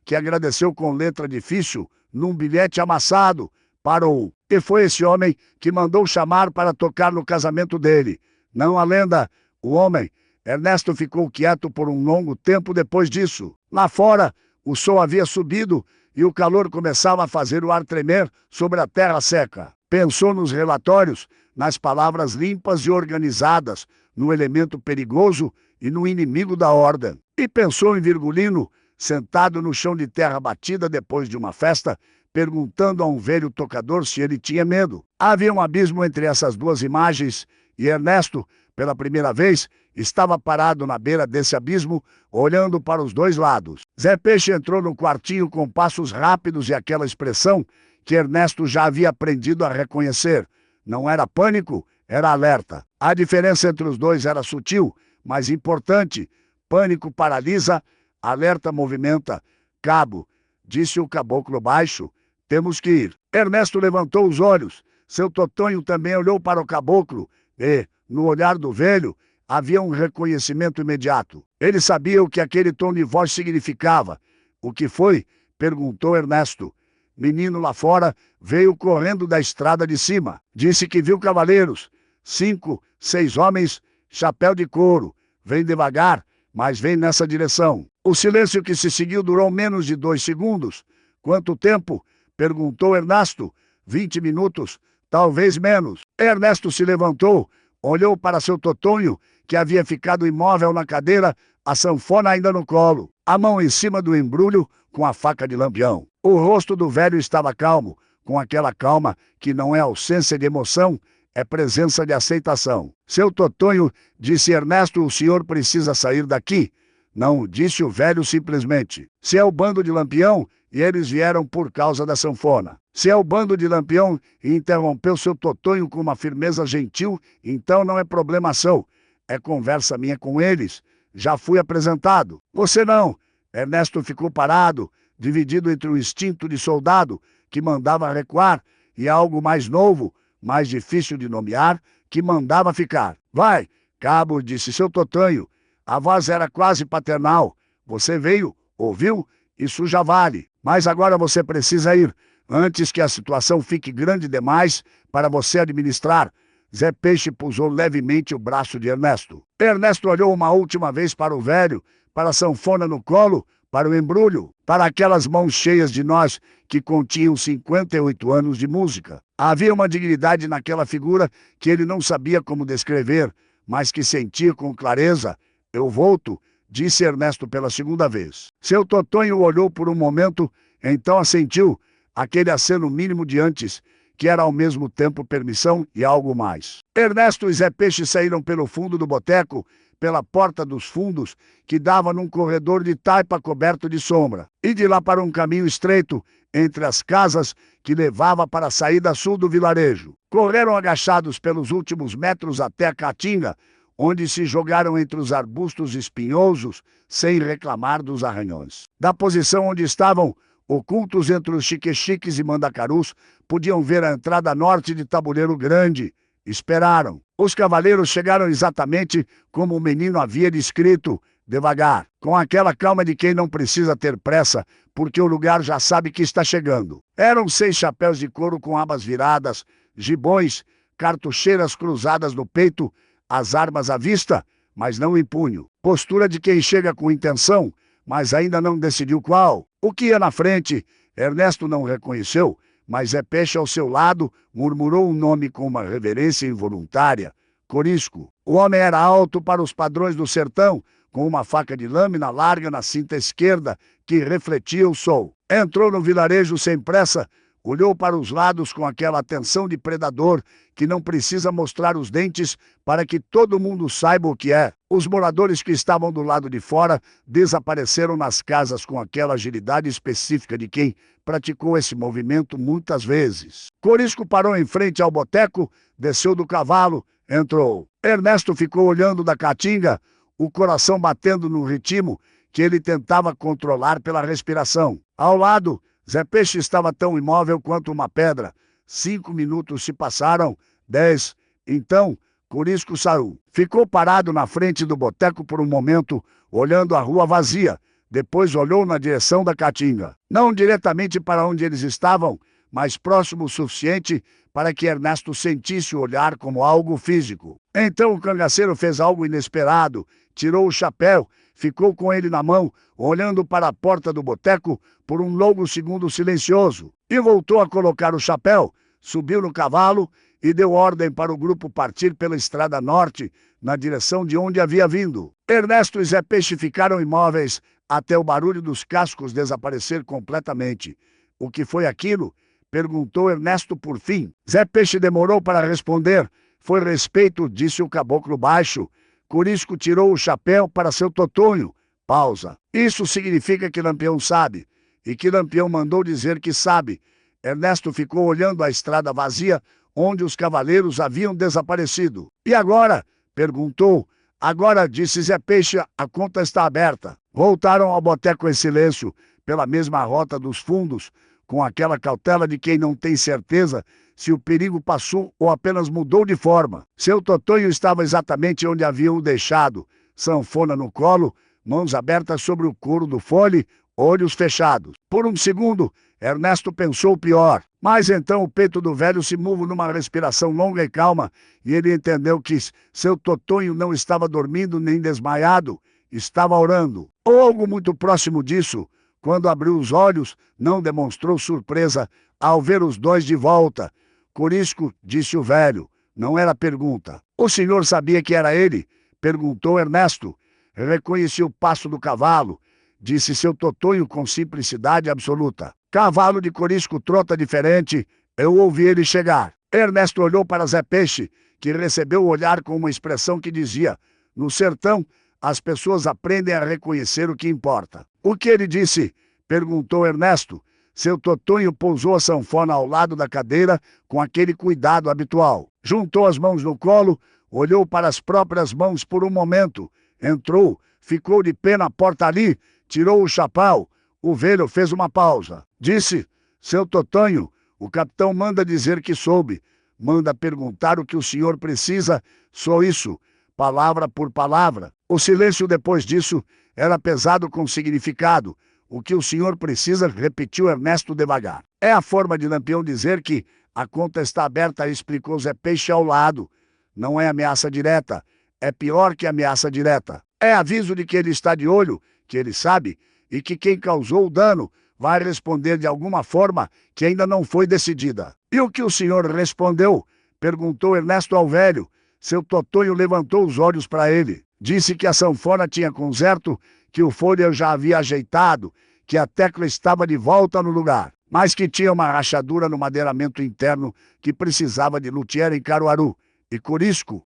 [SPEAKER 1] que agradeceu com letra difícil, num bilhete amassado." Parou. "E foi esse homem que mandou chamar para tocar no casamento dele. Não a lenda, o homem." Ernesto ficou quieto por um longo tempo depois disso. Lá fora, o sol havia subido e o calor começava a fazer o ar tremer sobre a terra seca. Pensou nos relatórios, nas palavras limpas e organizadas, no elemento perigoso e no inimigo da ordem. E pensou em Virgulino, sentado no chão de terra batida depois de uma festa, perguntando a um velho tocador se ele tinha medo. Havia um abismo entre essas duas imagens e Ernesto, pela primeira vez, estava parado na beira desse abismo, olhando para os dois lados. Zé Peixe entrou no quartinho com passos rápidos e aquela expressão que Ernesto já havia aprendido a reconhecer. Não era pânico, era alerta. A diferença entre os dois era sutil, mas importante. Pânico paralisa, alerta movimenta. Cabo, disse o caboclo baixo, temos que ir. Ernesto levantou os olhos. Seu Totonho também olhou para o caboclo e, no olhar do velho, havia um reconhecimento imediato. Ele sabia o que aquele tom de voz significava. O que foi? Perguntou Ernesto. Menino lá fora veio correndo da estrada de cima. Disse que viu cavaleiros. 5, 6 homens, chapéu de couro. Vem devagar, mas vem nessa direção. O silêncio que se seguiu durou menos de 2 segundos. Quanto tempo? Perguntou Ernesto. 20 minutos, talvez menos. Ernesto se levantou, olhou para seu Totonho, que havia ficado imóvel na cadeira, a sanfona ainda no colo, a mão em cima do embrulho com a faca de lampião. O rosto do velho estava calmo, com aquela calma que não é ausência de emoção, é presença de aceitação. Seu Totonho, disse Ernesto, o senhor precisa sair daqui. Não, disse o velho simplesmente. Se é o bando de Lampião, e eles vieram por causa da sanfona. Se é o bando de Lampião, e interrompeu seu Totonho com uma firmeza gentil, então não é problema seu. É conversa minha com eles. Já fui apresentado. Você não. Ernesto ficou parado, dividido entre o instinto de soldado, que mandava recuar, e algo mais novo, mais difícil de nomear, que mandava ficar. Vai, cabo, disse seu Totonho. A voz era quase paternal. Você veio, ouviu? Isso já vale. Mas agora você precisa ir, antes que a situação fique grande demais para você administrar. Zé Peixe pusou levemente o braço de Ernesto. Ernesto olhou uma última vez para o velho, para a sanfona no colo, para o embrulho, para aquelas mãos cheias de nós que continham 58 anos de música. Havia uma dignidade naquela figura que ele não sabia como descrever, mas que sentia com clareza. Eu volto, disse Ernesto pela segunda vez. Seu Totonho olhou por um momento, então assentiu, aquele aceno mínimo de antes, que era ao mesmo tempo permissão e algo mais. Ernesto e Zé Peixe saíram pelo fundo do boteco, pela porta dos fundos, que dava num corredor de taipa coberto de sombra, e de lá para um caminho estreito, entre as casas, que levava para a saída sul do vilarejo. Correram agachados pelos últimos metros até a caatinga, onde se jogaram entre os arbustos espinhosos, sem reclamar dos arranhões. Da posição onde estavam, ocultos entre os chique-chiques e mandacarus, podiam ver a entrada norte de Tabuleiro Grande. Esperaram. Os cavaleiros chegaram exatamente como o menino havia descrito, devagar, com aquela calma de quem não precisa ter pressa, porque o lugar já sabe que está chegando. Eram 6 chapéus de couro com abas viradas, gibões, cartucheiras cruzadas no peito, as armas à vista, mas não em punho. Postura de quem chega com intenção, mas ainda não decidiu qual. O que ia na frente, Ernesto não reconheceu, mas Zé Peixe ao seu lado murmurou um nome com uma reverência involuntária. Corisco. O homem era alto para os padrões do sertão, com uma faca de lâmina larga na cinta esquerda, que refletia o sol. Entrou no vilarejo sem pressa, olhou para os lados com aquela atenção de predador que não precisa mostrar os dentes para que todo mundo saiba o que é. Os moradores que estavam do lado de fora desapareceram nas casas com aquela agilidade específica de quem praticou esse movimento muitas vezes. Corisco parou em frente ao boteco, desceu do cavalo, entrou. Ernesto ficou olhando da caatinga, o coração batendo no ritmo que ele tentava controlar pela respiração. Ao lado, Zé Peixe estava tão imóvel quanto uma pedra. 5 minutos se passaram, 10. Então, Corisco saiu. Ficou parado na frente do boteco por um momento, olhando a rua vazia. Depois olhou na direção da caatinga. Não diretamente para onde eles estavam, mas próximo o suficiente para que Ernesto sentisse o olhar como algo físico. Então o cangaceiro fez algo inesperado, tirou o chapéu, ficou com ele na mão, olhando para a porta do boteco por um longo segundo silencioso, e voltou a colocar o chapéu, subiu no cavalo e deu ordem para o grupo partir pela estrada norte, na direção de onde havia vindo. Ernesto e Zé Peixe ficaram imóveis até o barulho dos cascos desaparecer completamente. O que foi aquilo? Perguntou Ernesto por fim. Zé Peixe demorou para responder. Foi respeito, disse o caboclo baixo. Corisco tirou o chapéu para seu Totonho. Pausa. Isso significa que Lampião sabe. E que Lampião mandou dizer que sabe. Ernesto ficou olhando a estrada vazia, onde os cavaleiros haviam desaparecido. E agora? Perguntou, Agora, disse Zé Peixe, a conta está aberta. Voltaram ao boteco em silêncio, pela mesma rota dos fundos, com aquela cautela de quem não tem certeza se o perigo passou ou apenas mudou de forma. Seu Totonho estava exatamente onde haviam o deixado, sanfona no colo, mãos abertas sobre o couro do fole, olhos fechados. Por um segundo, Ernesto pensou o pior, mas então o peito do velho se moveu numa respiração longa e calma, e ele entendeu que seu Totonho não estava dormindo nem desmaiado, estava orando. Ou algo muito próximo disso. Quando abriu os olhos, não demonstrou surpresa ao ver os dois de volta. Corisco, disse o velho, não era pergunta. O senhor sabia que era ele? Perguntou Ernesto. Reconheci o passo do cavalo, disse seu Totonho com simplicidade absoluta. Cavalo de Corisco trota diferente, eu ouvi ele chegar. Ernesto olhou para Zé Peixe, que recebeu o olhar com uma expressão que dizia: no sertão, as pessoas aprendem a reconhecer o que importa. O que ele disse? Perguntou Ernesto. Seu Totonho pousou a sanfona ao lado da cadeira com aquele cuidado habitual. Juntou as mãos no colo, olhou para as próprias mãos por um momento. Entrou, ficou de pé na porta ali, tirou o chapéu. O velho fez uma pausa. Disse: seu Totonho, o capitão manda dizer que soube. Manda perguntar o que o senhor precisa, só isso, palavra por palavra. O silêncio depois disso era pesado com significado. O que o senhor precisa, repetiu Ernesto devagar. É a forma de Lampião dizer que a conta está aberta, explicou Zé Peixe ao lado. Não é ameaça direta, é pior que ameaça direta. É aviso de que ele está de olho, que ele sabe, e que quem causou o dano vai responder de alguma forma que ainda não foi decidida. E o que o senhor respondeu? Perguntou Ernesto ao velho. Seu Totonho levantou os olhos para ele. Disse que a sanfona tinha conserto, que o fole eu já havia ajeitado, que a tecla estava de volta no lugar, mas que tinha uma rachadura no madeiramento interno que precisava de luthier em Caruaru. E Corisco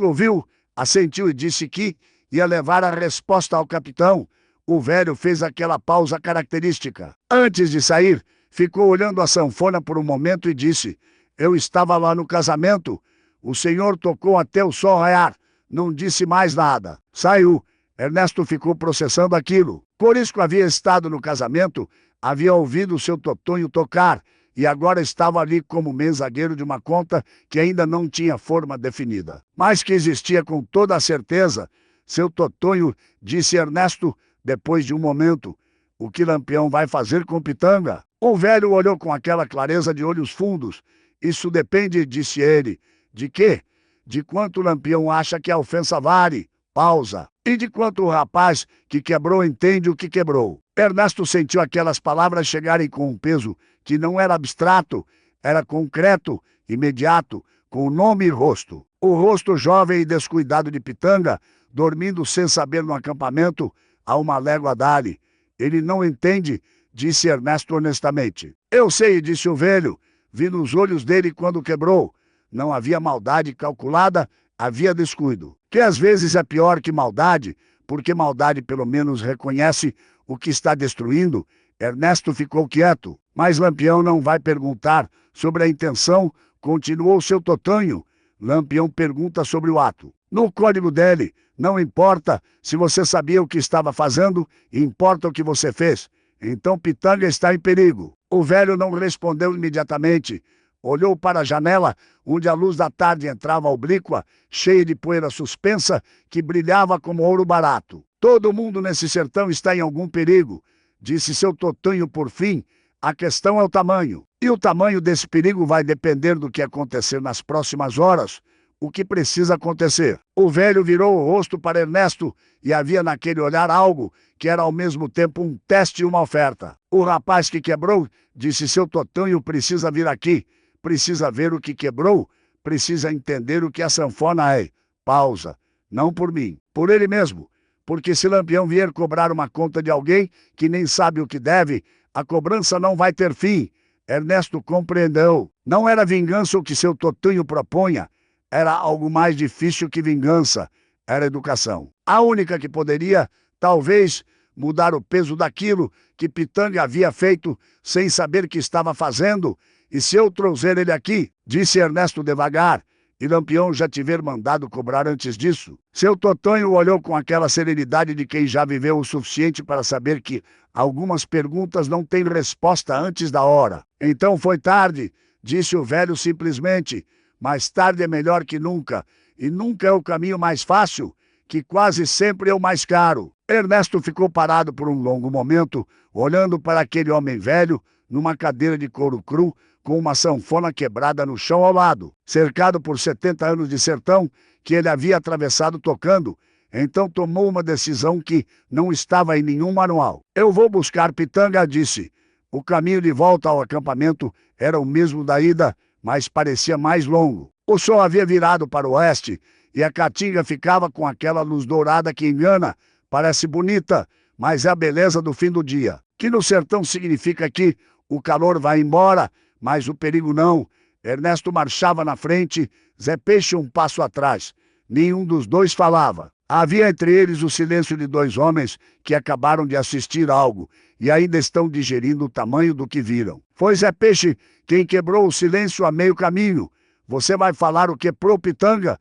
[SPEAKER 1] ouviu, assentiu e disse que ia levar a resposta ao capitão. O velho fez aquela pausa característica. Antes de sair, ficou olhando a sanfona por um momento e disse: eu estava lá no casamento. O senhor tocou até o sol raiar. Não disse mais nada. Saiu. Ernesto ficou processando aquilo. Corisco havia estado no casamento, havia ouvido o seu Totonho tocar e agora estava ali como mensageiro de uma conta que ainda não tinha forma definida, mas que existia com toda a certeza. Seu Totonho, disse Ernesto, depois de um momento: o que Lampião vai fazer com Pitanga? O velho olhou com aquela clareza de olhos fundos. Isso depende, disse ele. De quê? De quanto Lampião acha que a ofensa vale. Pausa. E de quanto o rapaz que quebrou entende o que quebrou. Ernesto sentiu aquelas palavras chegarem com um peso que não era abstrato, era concreto, imediato, com nome e rosto. O rosto jovem e descuidado de Pitanga, dormindo sem saber no acampamento, a uma légua dali. Ele não entende, disse Ernesto honestamente. Eu sei, disse o velho. Vi nos olhos dele quando quebrou. Não havia maldade calculada, havia descuido. Que às vezes é pior que maldade, porque maldade pelo menos reconhece o que está destruindo. Ernesto ficou quieto. Mas Lampião não vai perguntar sobre a intenção, continuou seu Totonho. Lampião pergunta sobre o ato. No código dele, não importa se você sabia o que estava fazendo, importa o que você fez. Então Pitanga está em perigo. O velho não respondeu imediatamente. Olhou para a janela, onde a luz da tarde entrava oblíqua, cheia de poeira suspensa, que brilhava como ouro barato. Todo mundo nesse sertão está em algum perigo, disse seu Totonho por fim. A questão é o tamanho. E o tamanho desse perigo vai depender do que acontecer nas próximas horas. O que precisa acontecer? O velho virou o rosto para Ernesto e havia naquele olhar algo que era ao mesmo tempo um teste e uma oferta. O rapaz que quebrou, disse seu Totonho, precisa vir aqui. Precisa ver o que quebrou, precisa entender o que a sanfona é. Pausa. Não por mim, por ele mesmo. Porque se Lampião vier cobrar uma conta de alguém que nem sabe o que deve, a cobrança não vai ter fim. Ernesto compreendeu. Não era vingança o que seu Totonho propunha. Era algo mais difícil que vingança. Era educação. A única que poderia, talvez, mudar o peso daquilo que Pitanga havia feito sem saber que estava fazendo. E se eu trouxer ele aqui, disse Ernesto devagar, e Lampião já tiver mandado cobrar antes disso. Seu Totonho olhou com aquela serenidade de quem já viveu o suficiente para saber que algumas perguntas não têm resposta antes da hora. Então foi tarde, disse o velho simplesmente. Mais tarde é melhor que nunca, e nunca é o caminho mais fácil, que quase sempre é o mais caro. Ernesto ficou parado por um longo momento, olhando para aquele homem velho, numa cadeira de couro cru, com uma sanfona quebrada no chão ao lado, cercado por 70 anos de sertão que ele havia atravessado tocando. Então tomou uma decisão que não estava em nenhum manual. Eu vou buscar Pitanga, disse. O caminho de volta ao acampamento era o mesmo da ida, mas parecia mais longo. O sol havia virado para o oeste e a caatinga ficava com aquela luz dourada que engana. Parece bonita, mas é a beleza do fim do dia. Que no sertão significa que o calor vai embora, mas o perigo não. Ernesto marchava na frente, Zé Peixe um passo atrás. Nenhum dos dois falava. Havia entre eles o silêncio de dois homens que acabaram de assistir algo e ainda estão digerindo o tamanho do que viram. Foi Zé Peixe quem quebrou o silêncio a meio caminho. Você vai falar o que pro Pitanga?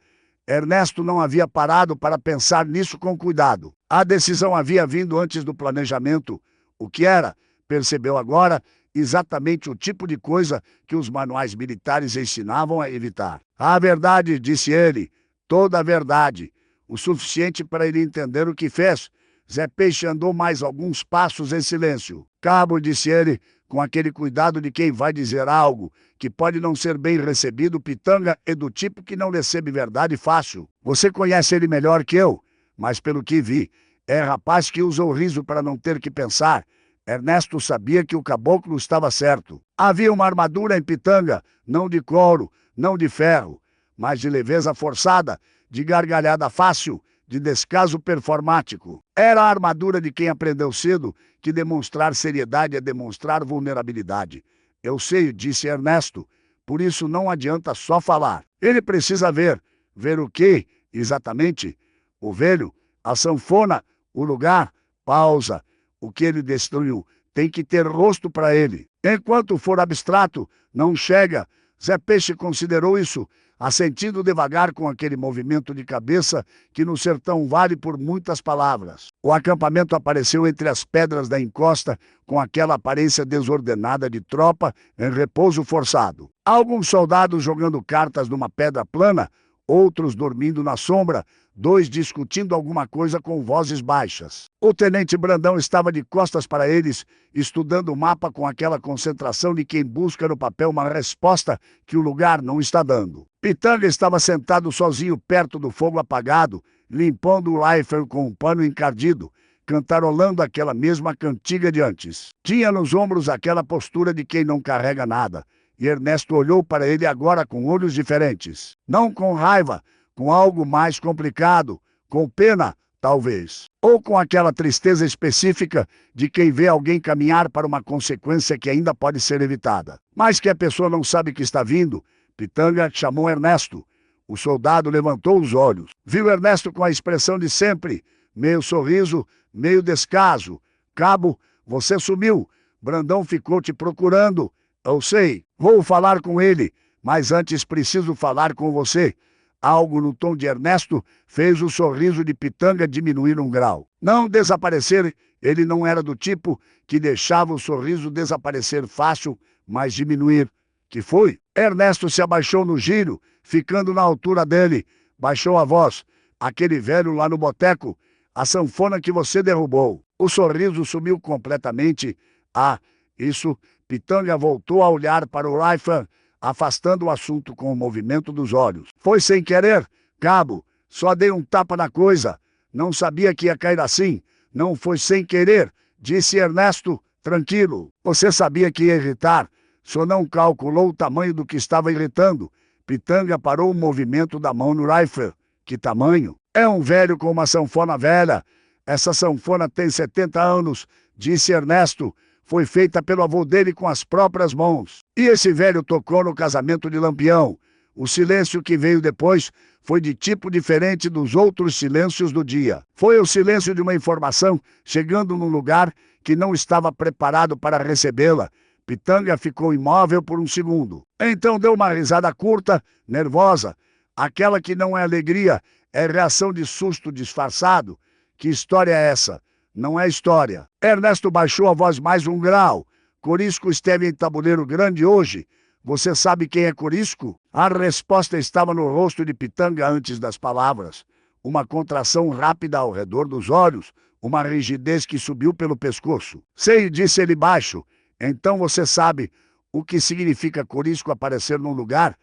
[SPEAKER 1] Ernesto não havia parado para pensar nisso com cuidado. A decisão havia vindo antes do planejamento. O que era, percebeu agora, exatamente o tipo de coisa que os manuais militares ensinavam a evitar. A verdade, disse ele, toda a verdade, o suficiente para ele entender o que fez. Zé Peixe andou mais alguns passos em silêncio. Cabo, disse ele, com aquele cuidado de quem vai dizer algo que pode não ser bem recebido, Pitanga é do tipo que não recebe verdade fácil. Você conhece ele melhor que eu, mas pelo que vi, é rapaz que usa o riso para não ter que pensar. Ernesto sabia que o caboclo estava certo. Havia uma armadura em Pitanga, não de couro, não de ferro, mas de leveza forçada, de gargalhada fácil, de descaso performático. Era a armadura de quem aprendeu cedo que demonstrar seriedade é demonstrar vulnerabilidade. Eu sei, disse Ernesto, por isso não adianta só falar. Ele precisa ver. Ver o quê, exatamente? O velho, a sanfona, o lugar, pausa. O que ele destruiu tem que ter rosto para ele. Enquanto for abstrato, não chega. Zé Peixe considerou isso, assentindo devagar com aquele movimento de cabeça que no sertão vale por muitas palavras. O acampamento apareceu entre as pedras da encosta, com aquela aparência desordenada de tropa em repouso forçado. Alguns soldados jogando cartas numa pedra plana, outros dormindo na sombra, dois discutindo alguma coisa com vozes baixas. O tenente Brandão estava de costas para eles, estudando o mapa com aquela concentração de quem busca no papel uma resposta que o lugar não está dando. Pitanga estava sentado sozinho perto do fogo apagado, limpando o rifle com um pano encardido, cantarolando aquela mesma cantiga de antes. Tinha nos ombros aquela postura de quem não carrega nada, e Ernesto olhou para ele agora com olhos diferentes. Não com raiva, com algo mais complicado, com pena, talvez. Ou com aquela tristeza específica de quem vê alguém caminhar para uma consequência que ainda pode ser evitada. Mas que a pessoa não sabe que está vindo. Pitanga chamou Ernesto. O soldado levantou os olhos. Viu Ernesto com a expressão de sempre, meio sorriso, meio descaso. Cabo, você sumiu. Brandão ficou te procurando. Eu sei, vou falar com ele, mas antes preciso falar com você. Algo no tom de Ernesto fez o sorriso de Pitanga diminuir um grau. Não desaparecer, ele não era do tipo que deixava o sorriso desaparecer fácil, mas diminuir. Que foi? Ernesto se abaixou no giro, ficando na altura dele. Baixou a voz. Aquele velho lá no boteco, a sanfona que você derrubou. O sorriso sumiu completamente. Ah, isso... Pitanga voltou a olhar para o rifle, afastando o assunto com o movimento dos olhos. Foi sem querer, Cabo. Só dei um tapa na coisa. Não sabia que ia cair assim. Não foi sem querer, disse Ernesto, tranquilo. Você sabia que ia irritar. Só não calculou o tamanho do que estava irritando. Pitanga parou o movimento da mão no rifle. Que tamanho? É um velho com uma sanfona velha. Essa sanfona tem 70 anos, disse Ernesto. Foi feita pelo avô dele com as próprias mãos. E esse velho tocou no casamento de Lampião. O silêncio que veio depois foi de tipo diferente dos outros silêncios do dia. Foi o silêncio de uma informação chegando num lugar que não estava preparado para recebê-la. Pitanga ficou imóvel por um segundo. Então deu uma risada curta, nervosa. Aquela que não é alegria, é reação de susto disfarçado. Que história é essa? Não é história. Ernesto baixou a voz mais um grau. Corisco esteve em Tabuleiro Grande hoje. Você sabe quem é Corisco? A resposta estava no rosto de Pitanga antes das palavras. Uma contração rápida ao redor dos olhos, uma rigidez que subiu pelo pescoço. Sei, disse ele baixo. Então você sabe o que significa Corisco aparecer num lugar?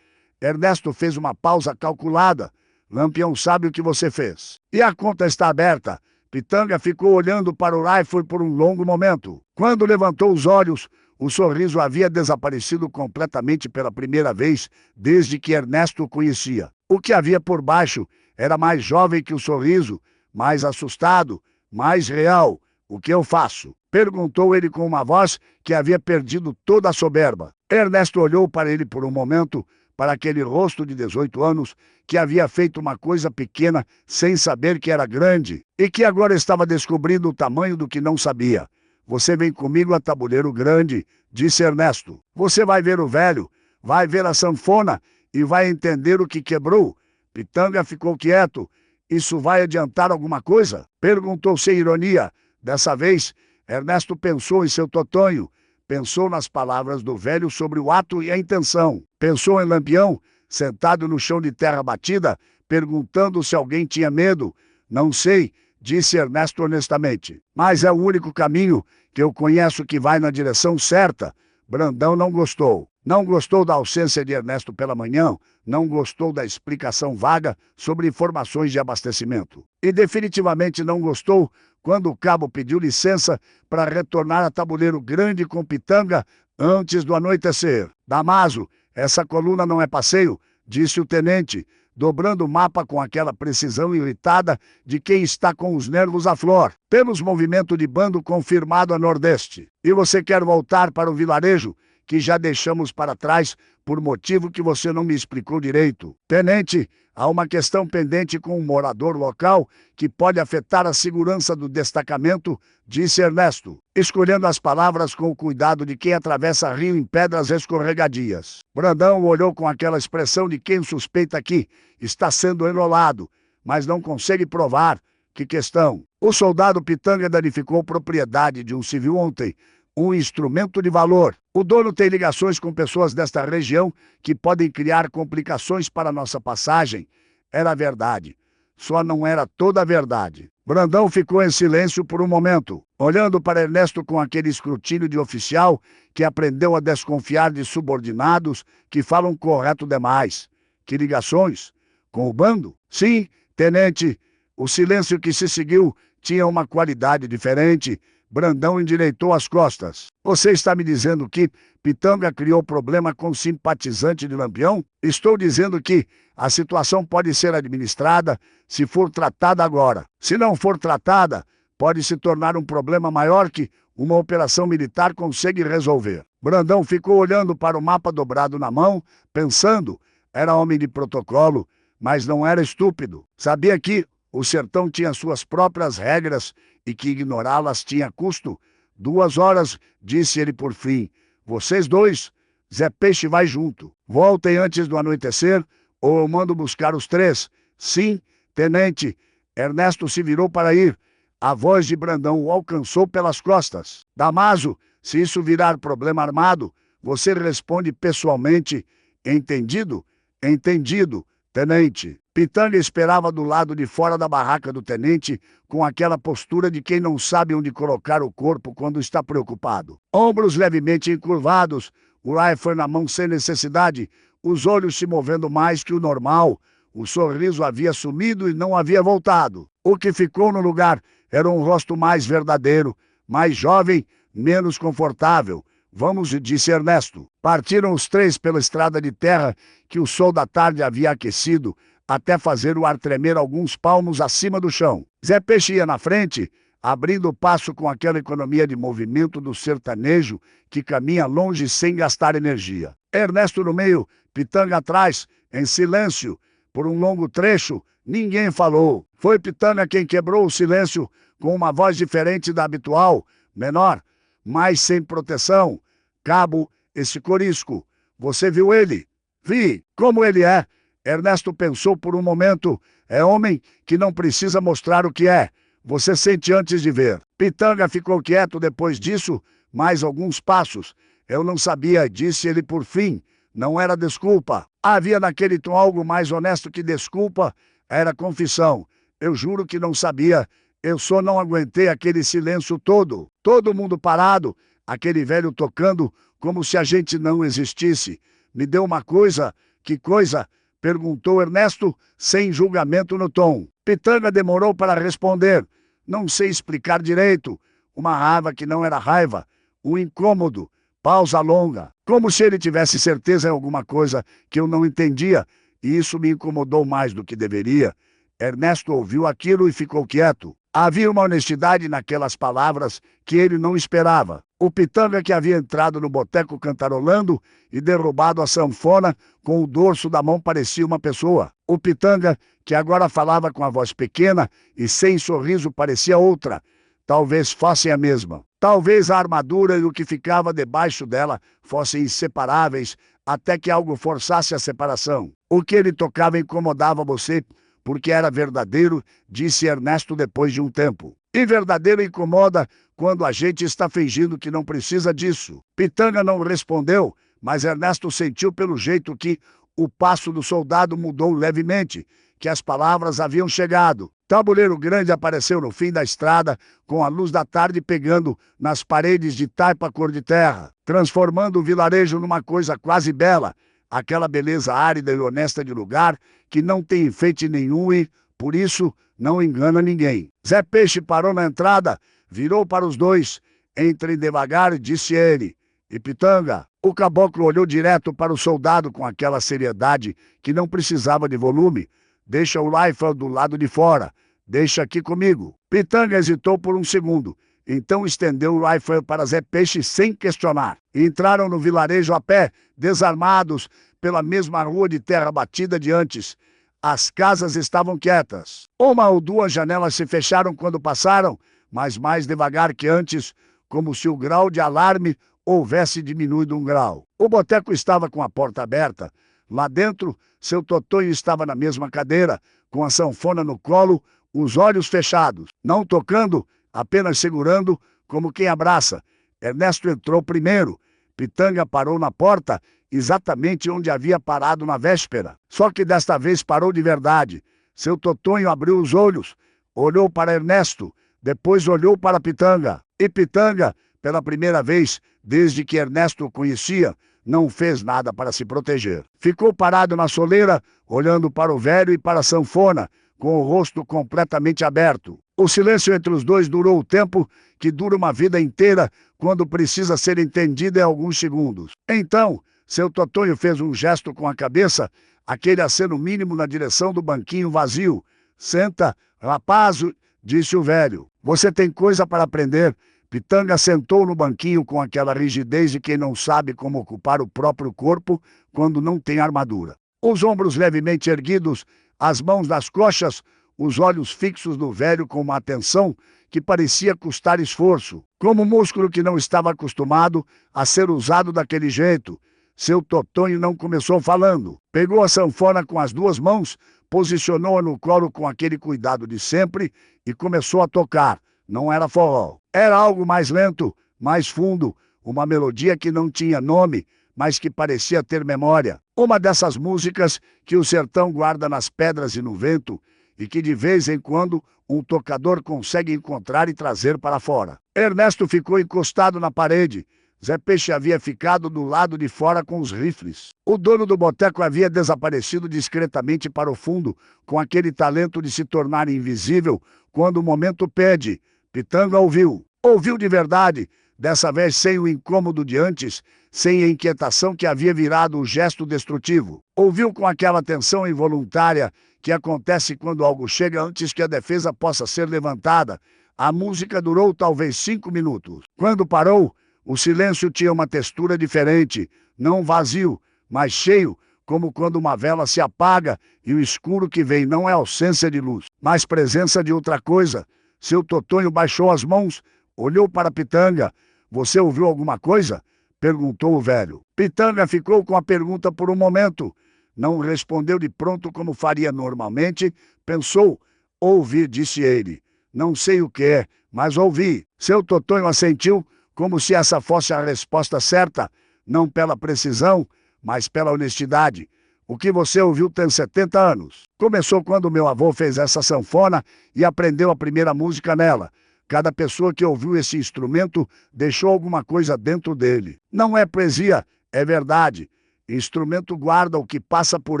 [SPEAKER 1] Ernesto fez uma pausa calculada. Lampião sabe o que você fez. E a conta está aberta. Pitanga ficou olhando para o rifle por um longo momento. Quando levantou os olhos, o sorriso havia desaparecido completamente pela primeira vez desde que Ernesto o conhecia. O que havia por baixo era mais jovem que o sorriso, mais assustado, mais real. O que eu faço? Perguntou ele com uma voz que havia perdido toda a soberba. Ernesto olhou para ele por um momento, para aquele rosto de 18 anos que havia feito uma coisa pequena sem saber que era grande e que agora estava descobrindo o tamanho do que não sabia. Você vem comigo a Tabuleiro Grande, disse Ernesto. Você vai ver o velho, vai ver a sanfona e vai entender o que quebrou. Pitanga ficou quieto. Isso vai adiantar alguma coisa? Perguntou sem ironia. Dessa vez, Ernesto pensou em seu Totonho. Pensou nas palavras do velho sobre o ato e a intenção. Pensou em Lampião, sentado no chão de terra batida, perguntando se alguém tinha medo. Não sei, disse Ernesto honestamente. Mas é o único caminho que eu conheço que vai na direção certa. Brandão não gostou. Não gostou da ausência de Ernesto pela manhã, não gostou da explicação vaga sobre informações de abastecimento. E definitivamente não gostou quando o cabo pediu licença para retornar a Tabuleiro Grande com Pitanga antes do anoitecer. Damaso, essa coluna não é passeio, disse o tenente, dobrando o mapa com aquela precisão irritada de quem está com os nervos à flor. Temos movimento de bando confirmado a nordeste. E você quer voltar para o vilarejo, que já deixamos para trás por motivo que você não me explicou direito. Tenente, há uma questão pendente com um morador local que pode afetar a segurança do destacamento, disse Ernesto, escolhendo as palavras com o cuidado de quem atravessa rio em pedras escorregadias. Brandão olhou com aquela expressão de quem suspeita que está sendo enrolado, mas não consegue provar. Que questão? O soldado Pitanga danificou propriedade de um civil ontem, um instrumento de valor. O dono tem ligações com pessoas desta região que podem criar complicações para nossa passagem. Era verdade. Só não era toda a verdade. Brandão ficou em silêncio por um momento, olhando para Ernesto com aquele escrutínio de oficial que aprendeu a desconfiar de subordinados que falam correto demais. Que ligações? Com o bando? Sim, tenente. O silêncio que se seguiu tinha uma qualidade diferente. Brandão endireitou as costas. Você está me dizendo que Pitanga criou problema com o simpatizante de Lampião? Estou dizendo que a situação pode ser administrada se for tratada agora. Se não for tratada, pode se tornar um problema maior que uma operação militar consegue resolver. Brandão ficou olhando para o mapa dobrado na mão, pensando. Era homem de protocolo, mas não era estúpido. Sabia que o sertão tinha suas próprias regras e que ignorá-las tinha custo. 2 horas, disse ele por fim. Vocês dois, Zé Peixe vai junto. Voltem antes do anoitecer ou eu mando buscar os 3. Sim, tenente. Ernesto se virou para ir. A voz de Brandão o alcançou pelas costas. Damaso, se isso virar problema armado, você responde pessoalmente. Entendido? Entendido, tenente. Pitanga esperava do lado de fora da barraca do tenente, com aquela postura de quem não sabe onde colocar o corpo quando está preocupado. Ombros levemente encurvados, o rifle na mão sem necessidade, os olhos se movendo mais que o normal. O sorriso havia sumido e não havia voltado. O que ficou no lugar era um rosto mais verdadeiro, mais jovem, menos confortável. Vamos, disse Ernesto. Partiram os 3 pela estrada de terra que o sol da tarde havia aquecido, até fazer o ar tremer alguns palmos acima do chão. Zé Peixe ia na frente, abrindo passo com aquela economia de movimento do sertanejo que caminha longe sem gastar energia. Ernesto no meio, Pitanga atrás, em silêncio. Por um longo trecho, ninguém falou. Foi Pitanga quem quebrou o silêncio com uma voz diferente da habitual, menor, mas sem proteção. Cabo, esse Corisco, você viu ele? Vi. Como ele é? Ernesto pensou por um momento. É homem que não precisa mostrar o que é. Você sente antes de ver. Pitanga ficou quieto depois disso, mais alguns passos. Eu não sabia, disse ele por fim. Não era desculpa. Havia naquele tom algo mais honesto que desculpa. Era confissão. Eu juro que não sabia. Eu só não aguentei aquele silêncio todo. Todo mundo parado. Aquele velho tocando como se a gente não existisse. Me deu uma coisa. Que coisa? Perguntou Ernesto, sem julgamento no tom. Pitanga demorou para responder. Não sei explicar direito. Uma raiva que não era raiva. Um incômodo. Pausa longa. Como se ele tivesse certeza em alguma coisa que eu não entendia. E isso me incomodou mais do que deveria. Ernesto ouviu aquilo e ficou quieto. Havia uma honestidade naquelas palavras que ele não esperava. O Pitanga, que havia entrado no boteco cantarolando e derrubado a sanfona com o dorso da mão, parecia uma pessoa. O Pitanga, que agora falava com a voz pequena e sem sorriso, parecia outra. Talvez fossem a mesma. Talvez a armadura e o que ficava debaixo dela fossem inseparáveis até que algo forçasse a separação. O que ele tocava incomodava você porque era verdadeiro, disse Ernesto depois de um tempo. E verdadeiro incomoda quando a gente está fingindo que não precisa disso. Pitanga não respondeu, mas Ernesto sentiu pelo jeito que o passo do soldado mudou levemente, que as palavras haviam chegado. Tabuleiro grande apareceu no fim da estrada, com a luz da tarde pegando nas paredes de taipa cor de terra, transformando o vilarejo numa coisa quase bela, aquela beleza árida e honesta de lugar que não tem enfeite nenhum e, por isso, não engana ninguém. Zé Peixe parou na entrada, virou para os dois. Entrem devagar, disse ele. E Pitanga? O caboclo olhou direto para o soldado com aquela seriedade que não precisava de volume. Deixa o rifle do lado de fora. Deixa aqui comigo. Pitanga hesitou por um segundo. Então estendeu o rifle para Zé Peixe sem questionar. Entraram no vilarejo a pé, desarmados, pela mesma rua de terra batida de antes. As casas estavam quietas. Uma ou duas janelas se fecharam quando passaram, mas mais devagar que antes, como se o grau de alarme houvesse diminuído um grau. O boteco estava com a porta aberta. Lá dentro, seu Totonho estava na mesma cadeira, com a sanfona no colo, os olhos fechados, não tocando, apenas segurando, como quem abraça. Ernesto entrou primeiro. Pitanga parou na porta, exatamente onde havia parado na véspera. Só que desta vez parou de verdade. Seu Totonho abriu os olhos, olhou para Ernesto, depois olhou para Pitanga. E Pitanga, pela primeira vez desde que Ernesto o conhecia, não fez nada para se proteger. Ficou parado na soleira, olhando para o velho e para a sanfona, com o rosto completamente aberto. O silêncio entre os dois durou o tempo que dura uma vida inteira quando precisa ser entendido em alguns segundos. Então, seu Totonho fez um gesto com a cabeça, aquele aceno mínimo na direção do banquinho vazio. Senta, rapaz, disse o velho. Você tem coisa para aprender. Pitanga sentou no banquinho com aquela rigidez de quem não sabe como ocupar o próprio corpo quando não tem armadura. Os ombros levemente erguidos, as mãos nas coxas, os olhos fixos no velho com uma atenção que parecia custar esforço, como um músculo que não estava acostumado a ser usado daquele jeito. Seu Totonho não começou falando. Pegou a sanfona com as duas mãos, posicionou-a no colo com aquele cuidado de sempre e começou a tocar. Não era forró. Era algo mais lento, mais fundo, uma melodia que não tinha nome, mas que parecia ter memória. Uma dessas músicas que o sertão guarda nas pedras e no vento e que de vez em quando um tocador consegue encontrar e trazer para fora. Ernesto ficou encostado na parede. Zé Peixe havia ficado do lado de fora com os rifles. O dono do boteco havia desaparecido discretamente para o fundo, com aquele talento de se tornar invisível quando o momento pede. Pitanga ouviu. Ouviu de verdade, dessa vez sem o incômodo de antes, sem a inquietação que havia virado o gesto destrutivo. Ouviu com aquela tensão involuntária que acontece quando algo chega antes que a defesa possa ser levantada. A música durou talvez 5 minutos. Quando parou, o silêncio tinha uma textura diferente, não vazio, mas cheio, como quando uma vela se apaga e o escuro que vem não é ausência de luz, mas presença de outra coisa. Seu Totonho baixou as mãos, olhou para Pitanga. Você ouviu alguma coisa? Perguntou o velho. Pitanga ficou com a pergunta por um momento. Não respondeu de pronto como faria normalmente. Pensou. Ouvi, disse ele. Não sei o que é, mas ouvi. Seu Totonho assentiu, como se essa fosse a resposta certa, não pela precisão, mas pela honestidade. O que você ouviu tem 70 anos. Começou quando meu avô fez essa sanfona e aprendeu a primeira música nela. Cada pessoa que ouviu esse instrumento deixou alguma coisa dentro dele. Não é poesia, é verdade. Instrumento guarda o que passa por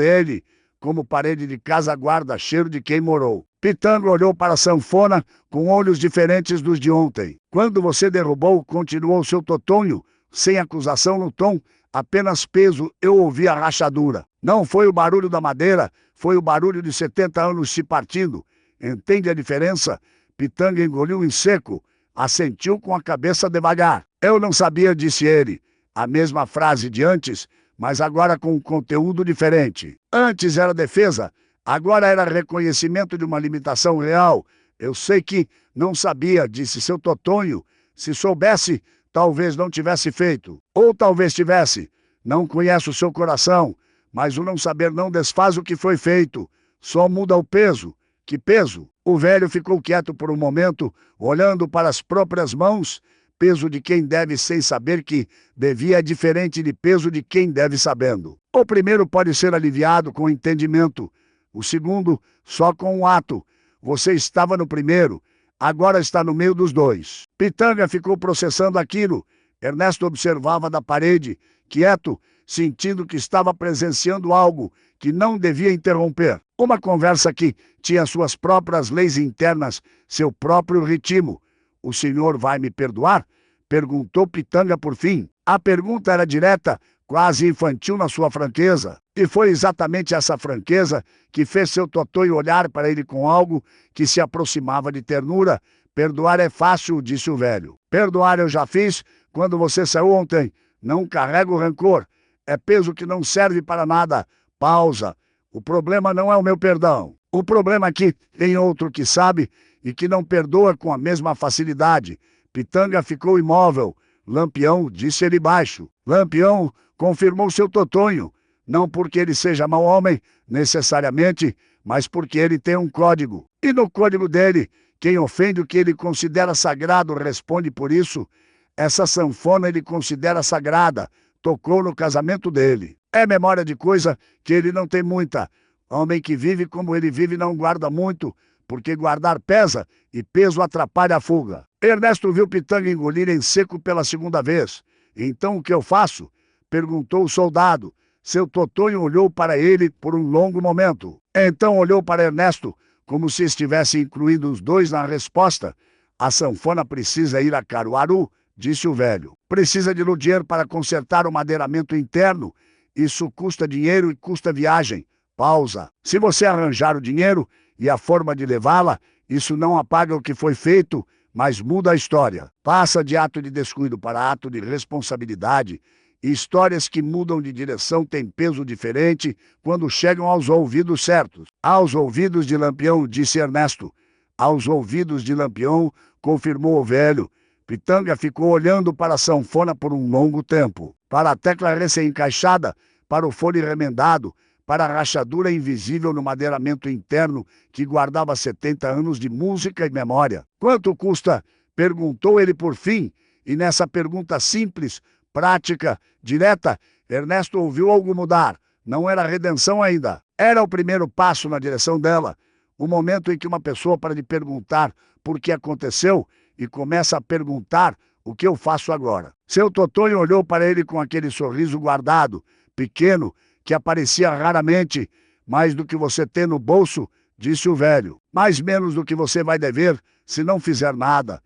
[SPEAKER 1] ele, como parede de casa guarda cheiro de quem morou. Pitanga olhou para a sanfona com olhos diferentes dos de ontem. Quando você derrubou, continuou seu Totonho, sem acusação no tom, apenas peso, eu ouvi a rachadura. Não foi o barulho da madeira, foi o barulho de 70 anos se partindo. Entende a diferença? Pitanga engoliu em seco, assentiu com a cabeça devagar. Eu não sabia, disse ele. A mesma frase de antes, mas agora com um conteúdo diferente. Antes era defesa, agora era reconhecimento de uma limitação real. Eu sei que não sabia, disse seu Totonho. Se soubesse, talvez não tivesse feito. Ou talvez tivesse. Não conheço o seu coração, mas o não saber não desfaz o que foi feito. Só muda o peso. Que peso? O velho ficou quieto por um momento, olhando para as próprias mãos. Peso de quem deve sem saber que devia é diferente de peso de quem deve sabendo. O primeiro pode ser aliviado com o entendimento. O segundo, só com o ato. Você estava no primeiro, agora está no meio dos dois. Pitanga ficou processando aquilo. Ernesto observava da parede, quieto, sentindo que estava presenciando algo que não devia interromper. Uma conversa que tinha suas próprias leis internas, seu próprio ritmo. O senhor vai me perdoar? Perguntou Pitanga por fim. A pergunta era direta, quase infantil na sua franqueza. E foi exatamente essa franqueza que fez seu Totonho olhar para ele com algo que se aproximava de ternura. Perdoar é fácil, disse o velho. Perdoar eu já fiz quando você saiu ontem. Não carrego rancor. É peso que não serve para nada. Pausa. O problema não é o meu perdão. O problema é que tem outro que sabe e que não perdoa com a mesma facilidade. Pitanga ficou imóvel. Lampião, disse ele baixo. Lampião, confirmou seu Totonho. Não porque ele seja mau homem, necessariamente, mas porque ele tem um código. E no código dele, quem ofende o que ele considera sagrado responde por isso. Essa sanfona ele considera sagrada. Tocou no casamento dele. É memória de coisa que ele não tem muita. Homem que vive como ele vive não guarda muito, porque guardar pesa e peso atrapalha a fuga. Ernesto viu Pitanga engolir em seco pela segunda vez. Então o que eu faço? Perguntou o soldado. Seu Totonho olhou para ele por um longo momento. Então olhou para Ernesto, como se estivesse incluindo os dois na resposta. A sanfona precisa ir a Caruaru, disse o velho. Precisa de luthier para consertar o madeiramento interno. Isso custa dinheiro e custa viagem. Pausa. Se você arranjar o dinheiro e a forma de levá-la, isso não apaga o que foi feito, mas muda a história. Passa de ato de descuido para ato de responsabilidade. E histórias que mudam de direção têm peso diferente quando chegam aos ouvidos certos. Aos ouvidos de Lampião, disse Ernesto. Aos ouvidos de Lampião, confirmou o velho. Pitanga ficou olhando para a sanfona por um longo tempo. Para a tecla recém-encaixada, para o fone remendado, para a rachadura invisível no madeiramento interno que guardava 70 anos de música e memória. Quanto custa? Perguntou ele por fim, e nessa pergunta simples, prática, direta, Ernesto ouviu algo mudar. Não era redenção ainda. Era o primeiro passo na direção dela. O momento em que uma pessoa para de perguntar por que aconteceu e começa a perguntar o que eu faço agora. Seu Totonho olhou para ele com aquele sorriso guardado, pequeno, que aparecia raramente. Mais do que você tem no bolso, disse o velho. Mais menos do que você vai dever se não fizer nada.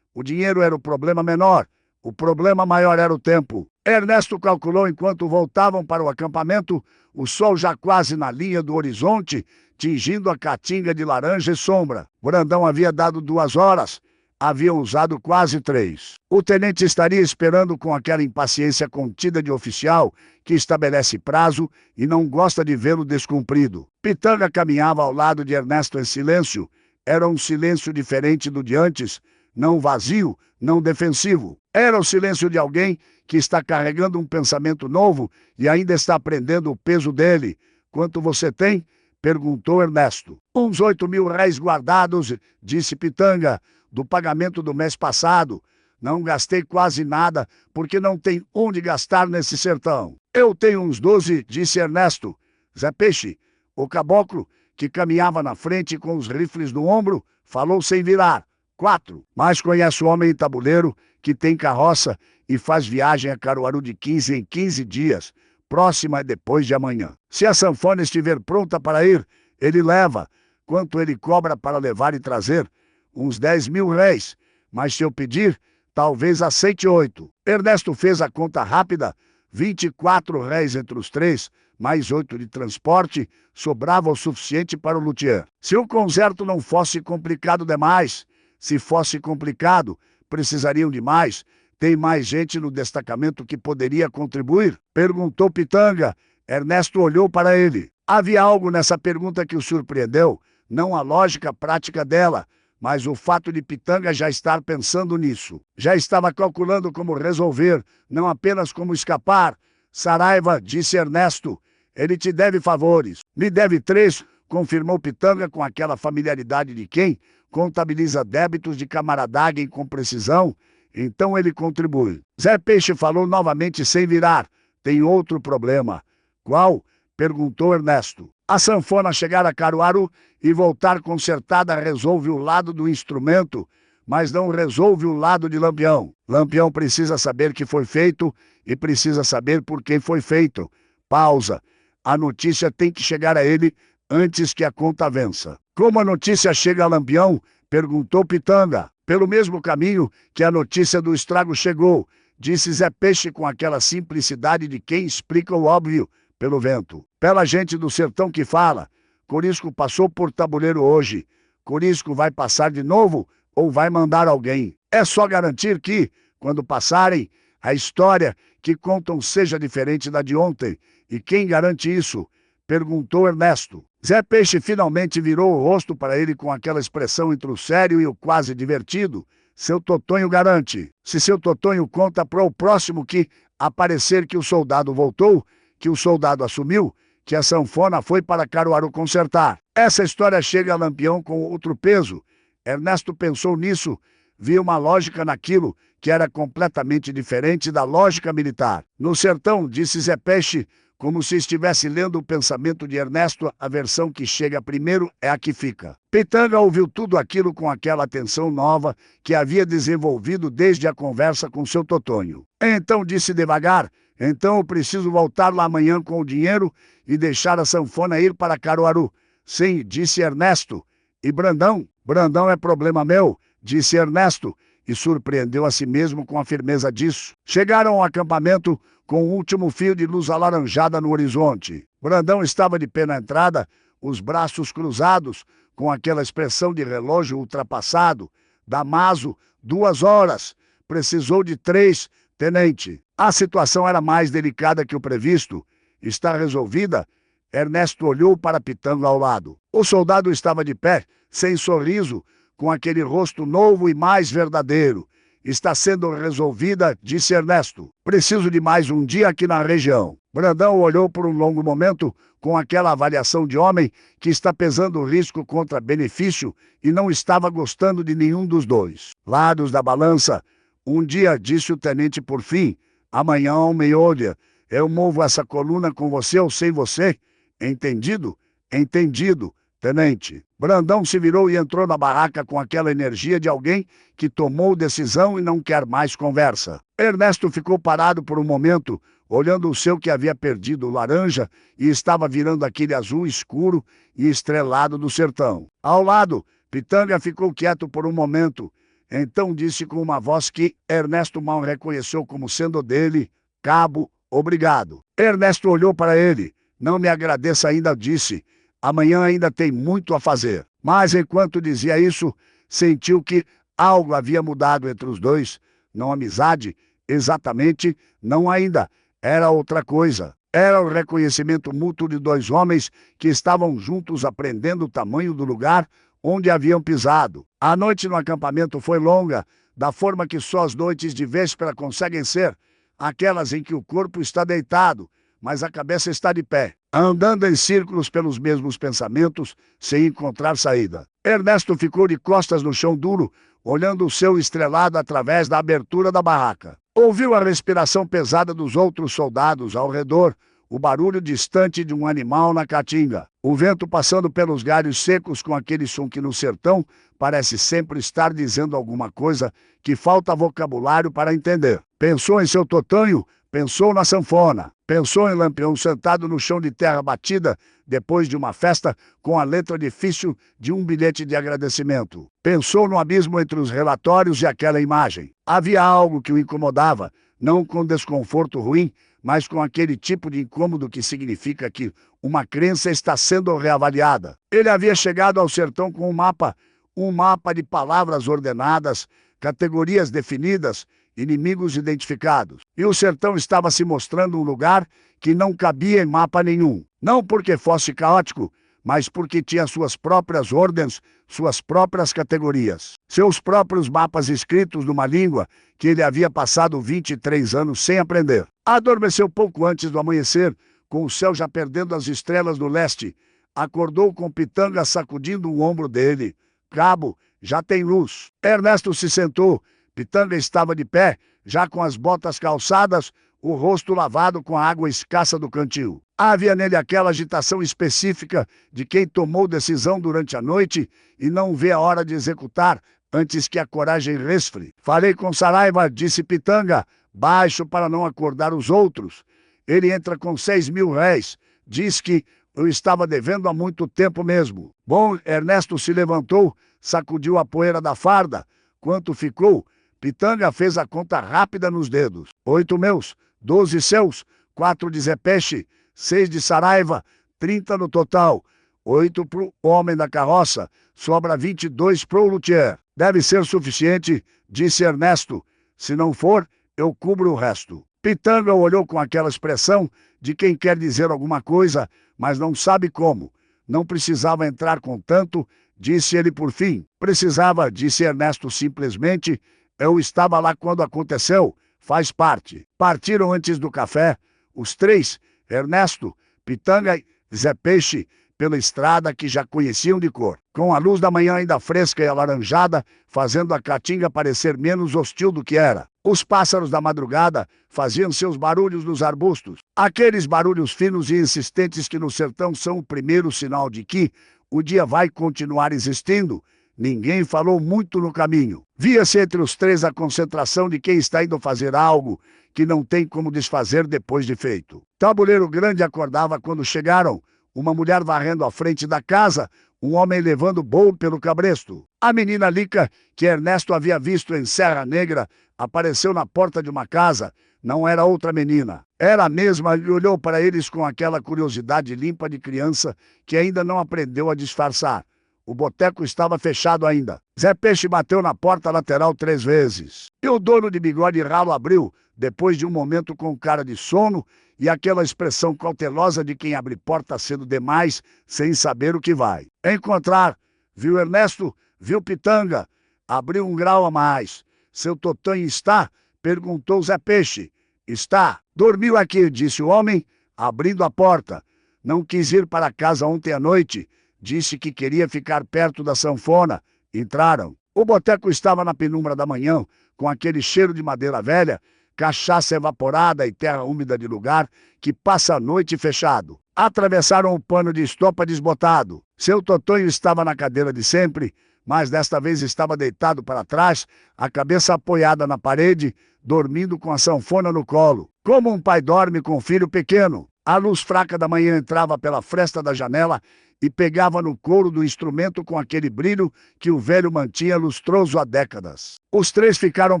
[SPEAKER 1] O dinheiro era o problema menor. O problema maior era o tempo. Ernesto calculou enquanto voltavam para o acampamento, o sol já quase na linha do horizonte, tingindo a caatinga de laranja e sombra. Brandão havia dado 2 horas. Haviam usado quase 3. O tenente estaria esperando com aquela impaciência contida de oficial que estabelece prazo e não gosta de vê-lo descumprido. Pitanga caminhava ao lado de Ernesto em silêncio. Era um silêncio diferente do de antes, não vazio, não defensivo. Era o silêncio de alguém que está carregando um pensamento novo e ainda está aprendendo o peso dele. Quanto você tem? Perguntou Ernesto. Uns 8.000 réis guardados, disse Pitanga, do pagamento do mês passado. Não gastei quase nada, porque não tem onde gastar nesse sertão. Eu tenho uns 12, disse Ernesto. Zé Peixe, o caboclo, que caminhava na frente com os rifles no ombro, falou sem virar. 4. Mas conhece o homem em tabuleiro, que tem carroça e faz viagem a Caruaru de 15 em 15 dias. Próxima é depois de amanhã. Se a sanfona estiver pronta para ir, ele leva. Quanto ele cobra para levar e trazer? Uns 10.000 réis. Mas se eu pedir, talvez aceite 8. Ernesto fez a conta rápida. 24 réis entre os três, mais 8 de transporte, sobrava o suficiente para o luthier. Se o concerto não fosse complicado demais, se fosse complicado, precisariam de mais. Tem mais gente no destacamento que poderia contribuir? Perguntou Pitanga. Ernesto olhou para ele. Havia algo nessa pergunta que o surpreendeu, não a lógica prática dela, mas o fato de Pitanga já estar pensando nisso. Já estava calculando como resolver, não apenas como escapar. Saraiva, disse Ernesto, ele te deve favores. Me deve 3, confirmou Pitanga com aquela familiaridade de quem contabiliza débitos de camaradagem com precisão. Então ele contribui. Zé Peixe falou novamente sem virar. Tem outro problema. Qual? Perguntou Ernesto. A sanfona chegar a Caruaru e voltar consertada resolve o lado do instrumento, mas não resolve o lado de Lampião. Lampião precisa saber que foi feito e precisa saber por quem foi feito. Pausa. A notícia tem que chegar a ele antes que a conta vença. Como a notícia chega a Lampião? Perguntou Pitanga. Pelo mesmo caminho que a notícia do estrago chegou, disse Zé Peixe com aquela simplicidade de quem explica o óbvio pelo vento. Pela gente do sertão que fala. Corisco passou por tabuleiro hoje. Corisco vai passar de novo ou vai mandar alguém? É só garantir que, quando passarem, a história que contam seja diferente da de ontem. E quem garante isso? Perguntou Ernesto. Zé Peixe finalmente virou o rosto para ele com aquela expressão entre o sério e o quase divertido. Seu Totonho garante. Se seu Totonho conta para o próximo que aparecer que o soldado voltou, que o soldado assumiu, que a sanfona foi para Caruaru consertar. Essa história chega a Lampião com outro peso. Ernesto pensou nisso, viu uma lógica naquilo que era completamente diferente da lógica militar. No sertão, disse Zé Peixe, como se estivesse lendo o pensamento de Ernesto, a versão que chega primeiro é a que fica. Pitanga ouviu tudo aquilo com aquela atenção nova que havia desenvolvido desde a conversa com seu Totonho. Então disse devagar, então eu preciso voltar lá amanhã com o dinheiro e deixar a sanfona ir para Caruaru. Sim, disse Ernesto. E Brandão? Brandão é problema meu, disse Ernesto, e surpreendeu a si mesmo com a firmeza disso. Chegaram ao acampamento com o último fio de luz alaranjada no horizonte. Brandão estava de pé na entrada, os braços cruzados, com aquela expressão de relógio ultrapassado. Damaso, 2 horas. Precisou de 3, tenente. A situação era mais delicada que o previsto. Está resolvida? Ernesto olhou para Pitanga ao lado. O soldado estava de pé, sem sorriso, com aquele rosto novo e mais verdadeiro. Está sendo resolvida, disse Ernesto. Preciso de mais um dia aqui na região. Brandão olhou por um longo momento com aquela avaliação de homem que está pesando o risco contra benefício e não estava gostando de nenhum dos dois lados da balança. Um dia, disse o tenente por fim, amanhã ao meio-dia, eu movo essa coluna com você ou sem você. Entendido? Entendido, tenente. Brandão se virou e entrou na barraca com aquela energia de alguém que tomou decisão e não quer mais conversa. Ernesto ficou parado por um momento, olhando o seu que havia perdido o laranja e estava virando aquele azul escuro e estrelado do sertão. Ao lado, Pitanga ficou quieto por um momento. Então disse com uma voz que Ernesto mal reconheceu como sendo dele, Cabo, obrigado. Ernesto olhou para ele. Não me agradeça ainda, disse. Amanhã ainda tem muito a fazer. Mas enquanto dizia isso, sentiu que algo havia mudado entre os dois. Não amizade, exatamente, não ainda. Era outra coisa. Era o reconhecimento mútuo de 2 homens que estavam juntos aprendendo o tamanho do lugar onde haviam pisado. A noite no acampamento foi longa, da forma que só as noites de véspera conseguem ser, aquelas em que o corpo está deitado, mas a cabeça está de pé. andando em círculos pelos mesmos pensamentos, sem encontrar saída. Ernesto ficou de costas no chão duro, olhando o céu estrelado através da abertura da barraca. Ouviu a respiração pesada dos outros soldados ao redor, o barulho distante de um animal na caatinga. O vento passando pelos galhos secos com aquele som que no sertão parece sempre estar dizendo alguma coisa que falta vocabulário para entender. Pensou em seu totanho, pensou na sanfona, pensou em Lampião sentado no chão de terra batida depois de uma festa com a letra difícil de um bilhete de agradecimento. Pensou no abismo entre os relatórios e aquela imagem. Havia algo que o incomodava, não com desconforto ruim, mas com aquele tipo de incômodo que significa que uma crença está sendo reavaliada. Ele havia chegado ao sertão com um mapa de palavras ordenadas, categorias definidas, inimigos identificados. E o sertão estava se mostrando um lugar que não cabia em mapa nenhum. Não porque fosse caótico, mas porque tinha suas próprias ordens, suas próprias categorias. Seus próprios mapas escritos numa língua que ele havia passado 23 anos sem aprender. Adormeceu pouco antes do amanhecer, com o céu já perdendo as estrelas no leste. Acordou com Pitanga sacudindo o ombro dele. Cabo, já tem luz. Ernesto se sentou. Pitanga estava de pé, já com as botas calçadas, o rosto lavado com a água escassa do cantil. Havia nele aquela agitação específica de quem tomou decisão durante a noite e não vê a hora de executar antes que a coragem resfrie. Falei com Saraiva, disse Pitanga, baixo para não acordar os outros. Ele entra com 6.000 réis. Diz que eu estava devendo há muito tempo mesmo. Bom, Ernesto se levantou, sacudiu a poeira da farda. Quanto ficou? Pitanga fez a conta rápida nos dedos. 8 meus, 12 seus, 4 de Zé Peixe, 6 de Saraiva, 30 no total. 8 pro homem da carroça, sobra 22 pro luthier. Deve ser suficiente, disse Ernesto. Se não for, eu cubro o resto. Pitanga olhou com aquela expressão de quem quer dizer alguma coisa, mas não sabe como. Não precisava entrar com tanto, disse ele por fim. Precisava, disse Ernesto simplesmente. Eu estava lá quando aconteceu, faz parte. Partiram antes do café, os três, Ernesto, Pitanga e Zé Peixe, pela estrada que já conheciam de cor, com a luz da manhã ainda fresca e alaranjada, fazendo a caatinga parecer menos hostil do que era. Os pássaros da madrugada faziam seus barulhos nos arbustos, aqueles barulhos finos e insistentes que no sertão são o primeiro sinal de que o dia vai continuar existindo. Ninguém falou muito no caminho. Via-se entre os três a concentração de quem está indo fazer algo que não tem como desfazer depois de feito. Tabuleiro Grande acordava quando chegaram, uma mulher varrendo à frente da casa, um homem levando bolo pelo cabresto. A menina Lica, que Ernesto havia visto em Serra Negra, apareceu na porta de uma casa. Não era outra menina. Era a mesma e olhou para eles com aquela curiosidade limpa de criança que ainda não aprendeu a disfarçar. O boteco estava fechado ainda. Zé Peixe bateu na porta lateral 3 vezes. E o dono de bigode ralo abriu, depois de um momento com cara de sono e aquela expressão cautelosa de quem abre porta cedo demais, sem saber o que vai encontrar. Viu Ernesto? Viu Pitanga? Abriu um grau a mais. Seu totanho está? Perguntou Zé Peixe. Está. Dormiu aqui, disse o homem, abrindo a porta. Não quis ir para casa ontem à noite. Disse que queria ficar perto da sanfona. Entraram. O boteco estava na penumbra da manhã, com aquele cheiro de madeira velha, cachaça evaporada e terra úmida de lugar que passa a noite fechado. Atravessaram o pano de estopa desbotado. Seu totonho estava na cadeira de sempre, mas desta vez estava deitado para trás, a cabeça apoiada na parede, dormindo com a sanfona no colo. Como um pai dorme com um filho pequeno. A luz fraca da manhã entrava pela fresta da janela e pegava no couro do instrumento com aquele brilho que o velho mantinha lustroso há décadas. Os três ficaram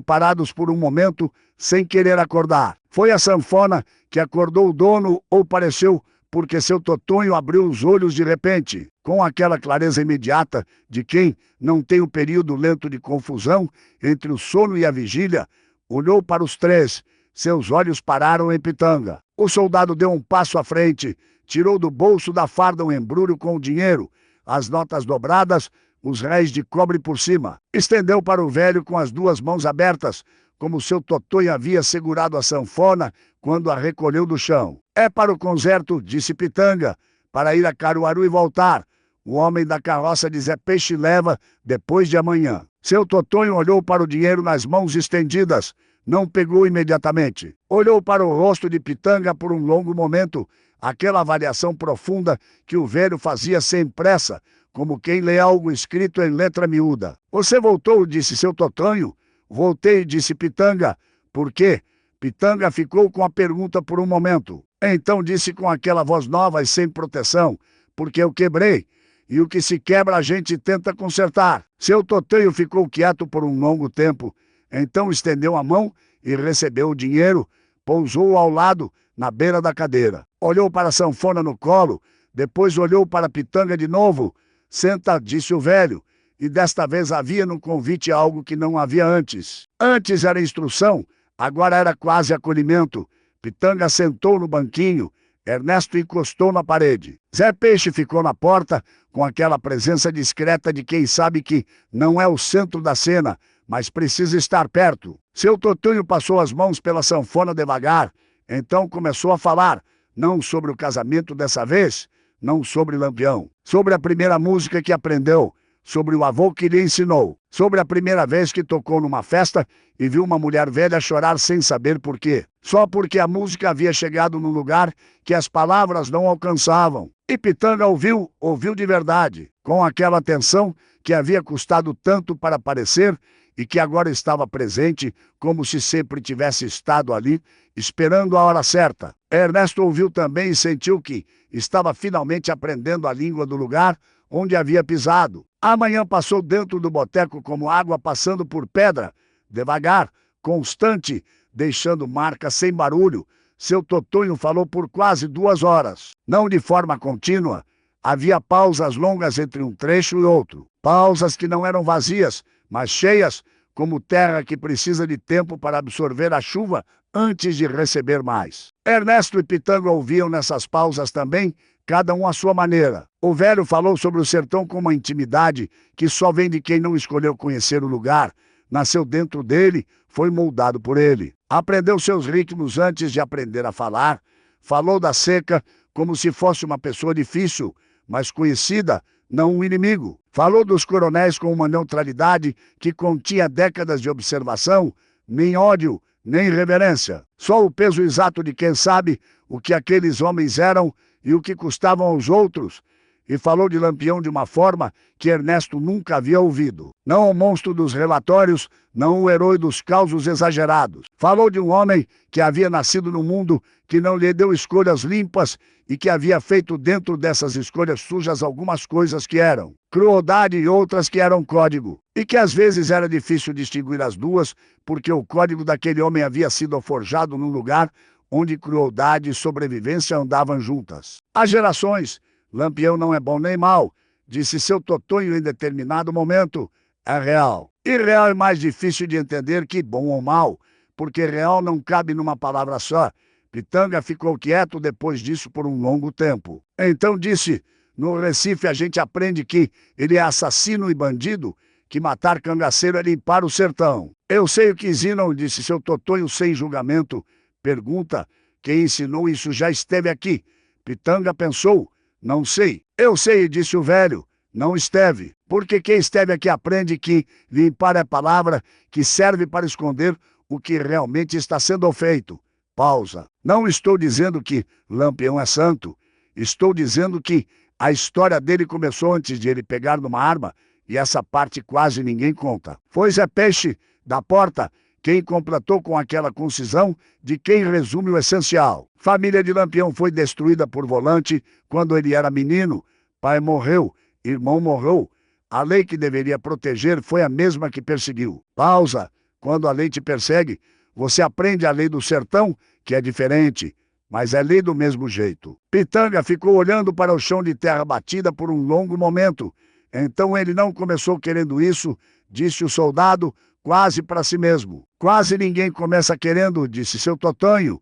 [SPEAKER 1] parados por um momento, sem querer acordar. Foi a sanfona que acordou o dono, ou pareceu, porque seu totonho abriu os olhos de repente, com aquela clareza imediata de quem não tem um período lento de confusão entre o sono e a vigília, olhou para os três. Seus olhos pararam em Pitanga. O soldado deu um passo à frente, tirou do bolso da farda um embrulho com o dinheiro, as notas dobradas, os réis de cobre por cima. Estendeu para o velho com as 2 mãos abertas, como seu totonho havia segurado a sanfona quando a recolheu do chão. É para o concerto, disse Pitanga, para ir a Caruaru e voltar. O homem da carroça de Zé Peixe leva depois de amanhã. Seu Totonho olhou para o dinheiro nas mãos estendidas. Não pegou imediatamente. Olhou para o rosto de Pitanga por um longo momento, aquela avaliação profunda que o velho fazia sem pressa, como quem lê algo escrito em letra miúda. Você voltou, disse seu Totonho. Voltei, disse Pitanga. Por quê? Pitanga ficou com a pergunta por um momento. Então disse com aquela voz nova e sem proteção: porque eu quebrei. E o que se quebra a gente tenta consertar. Seu Totonho ficou quieto por um longo tempo. Então estendeu a mão e recebeu o dinheiro, pousou ao lado, na beira da cadeira. Olhou para a sanfona no colo, depois olhou para Pitanga de novo. Senta, disse o velho, e desta vez havia no convite algo que não havia antes. Antes era instrução, agora era quase acolhimento. Pitanga sentou no banquinho, Ernesto encostou na parede. Zé Peixe ficou na porta, com aquela presença discreta de quem sabe que não é o centro da cena, mas precisa estar perto. Seu Totonho passou as mãos pela sanfona devagar, então começou a falar, não sobre o casamento dessa vez, não sobre Lampião, sobre a primeira música que aprendeu, sobre o avô que lhe ensinou, sobre a primeira vez que tocou numa festa e viu uma mulher velha chorar sem saber por quê, só porque a música havia chegado num lugar que as palavras não alcançavam. E Pitanga ouviu de verdade, com aquela atenção que havia custado tanto para aparecer e que agora estava presente, como se sempre tivesse estado ali, esperando a hora certa. Ernesto ouviu também e sentiu que estava finalmente aprendendo a língua do lugar onde havia pisado. Amanhã passou dentro do boteco como água passando por pedra, devagar, constante, deixando marca sem barulho. Seu Totonho falou por quase 2 horas. Não de forma contínua, havia pausas longas entre um trecho e outro. Pausas que não eram vazias, mas cheias, como terra que precisa de tempo para absorver a chuva antes de receber mais. Ernesto e Pitanga ouviam nessas pausas também, cada um à sua maneira. O velho falou sobre o sertão com uma intimidade que só vem de quem não escolheu conhecer o lugar, nasceu dentro dele, foi moldado por ele. Aprendeu seus ritmos antes de aprender a falar, falou da seca como se fosse uma pessoa difícil, mas conhecida, não um inimigo. Falou dos coronéis com uma neutralidade que continha décadas de observação, nem ódio, nem reverência. Só o peso exato de quem sabe o que aqueles homens eram e o que custavam aos outros. E falou de Lampião de uma forma que Ernesto nunca havia ouvido. Não o monstro dos relatórios, não o herói dos causos exagerados. Falou de um homem que havia nascido num mundo que não lhe deu escolhas limpas e que havia feito dentro dessas escolhas sujas algumas coisas que eram crueldade e outras que eram código. E que às vezes era difícil distinguir as duas, porque o código daquele homem havia sido forjado num lugar onde crueldade e sobrevivência andavam juntas. Há gerações. Lampião não é bom nem mal, disse seu Totonho em determinado momento. É real. E real é mais difícil de entender que bom ou mal, porque real não cabe numa palavra só. Pitanga ficou quieto depois disso por um longo tempo. Então disse, no Recife a gente aprende que ele é assassino e bandido, que matar cangaceiro é limpar o sertão. Eu sei o que ensinam, disse seu Totonho sem julgamento. Pergunta, quem ensinou isso já esteve aqui. Pitanga pensou. Não sei. Eu sei, disse o velho. Não esteve. Porque quem esteve aqui aprende que limpar é palavra que serve para esconder o que realmente está sendo feito. Pausa. Não estou dizendo que Lampião é santo. Estou dizendo que a história dele começou antes de ele pegar numa arma e essa parte quase ninguém conta. Foi Zé Peixe, da porta, quem completou com aquela concisão de quem resume o essencial. Família de Lampião foi destruída por Volante quando ele era menino. Pai morreu, irmão morreu. A lei que deveria proteger foi a mesma que perseguiu. Pausa. Quando a lei te persegue, você aprende a lei do sertão, que é diferente, mas é lei do mesmo jeito. Pitanga ficou olhando para o chão de terra batida por um longo momento. Então ele não começou querendo isso, disse o soldado, quase para si mesmo. Quase ninguém começa querendo, disse seu Totonho.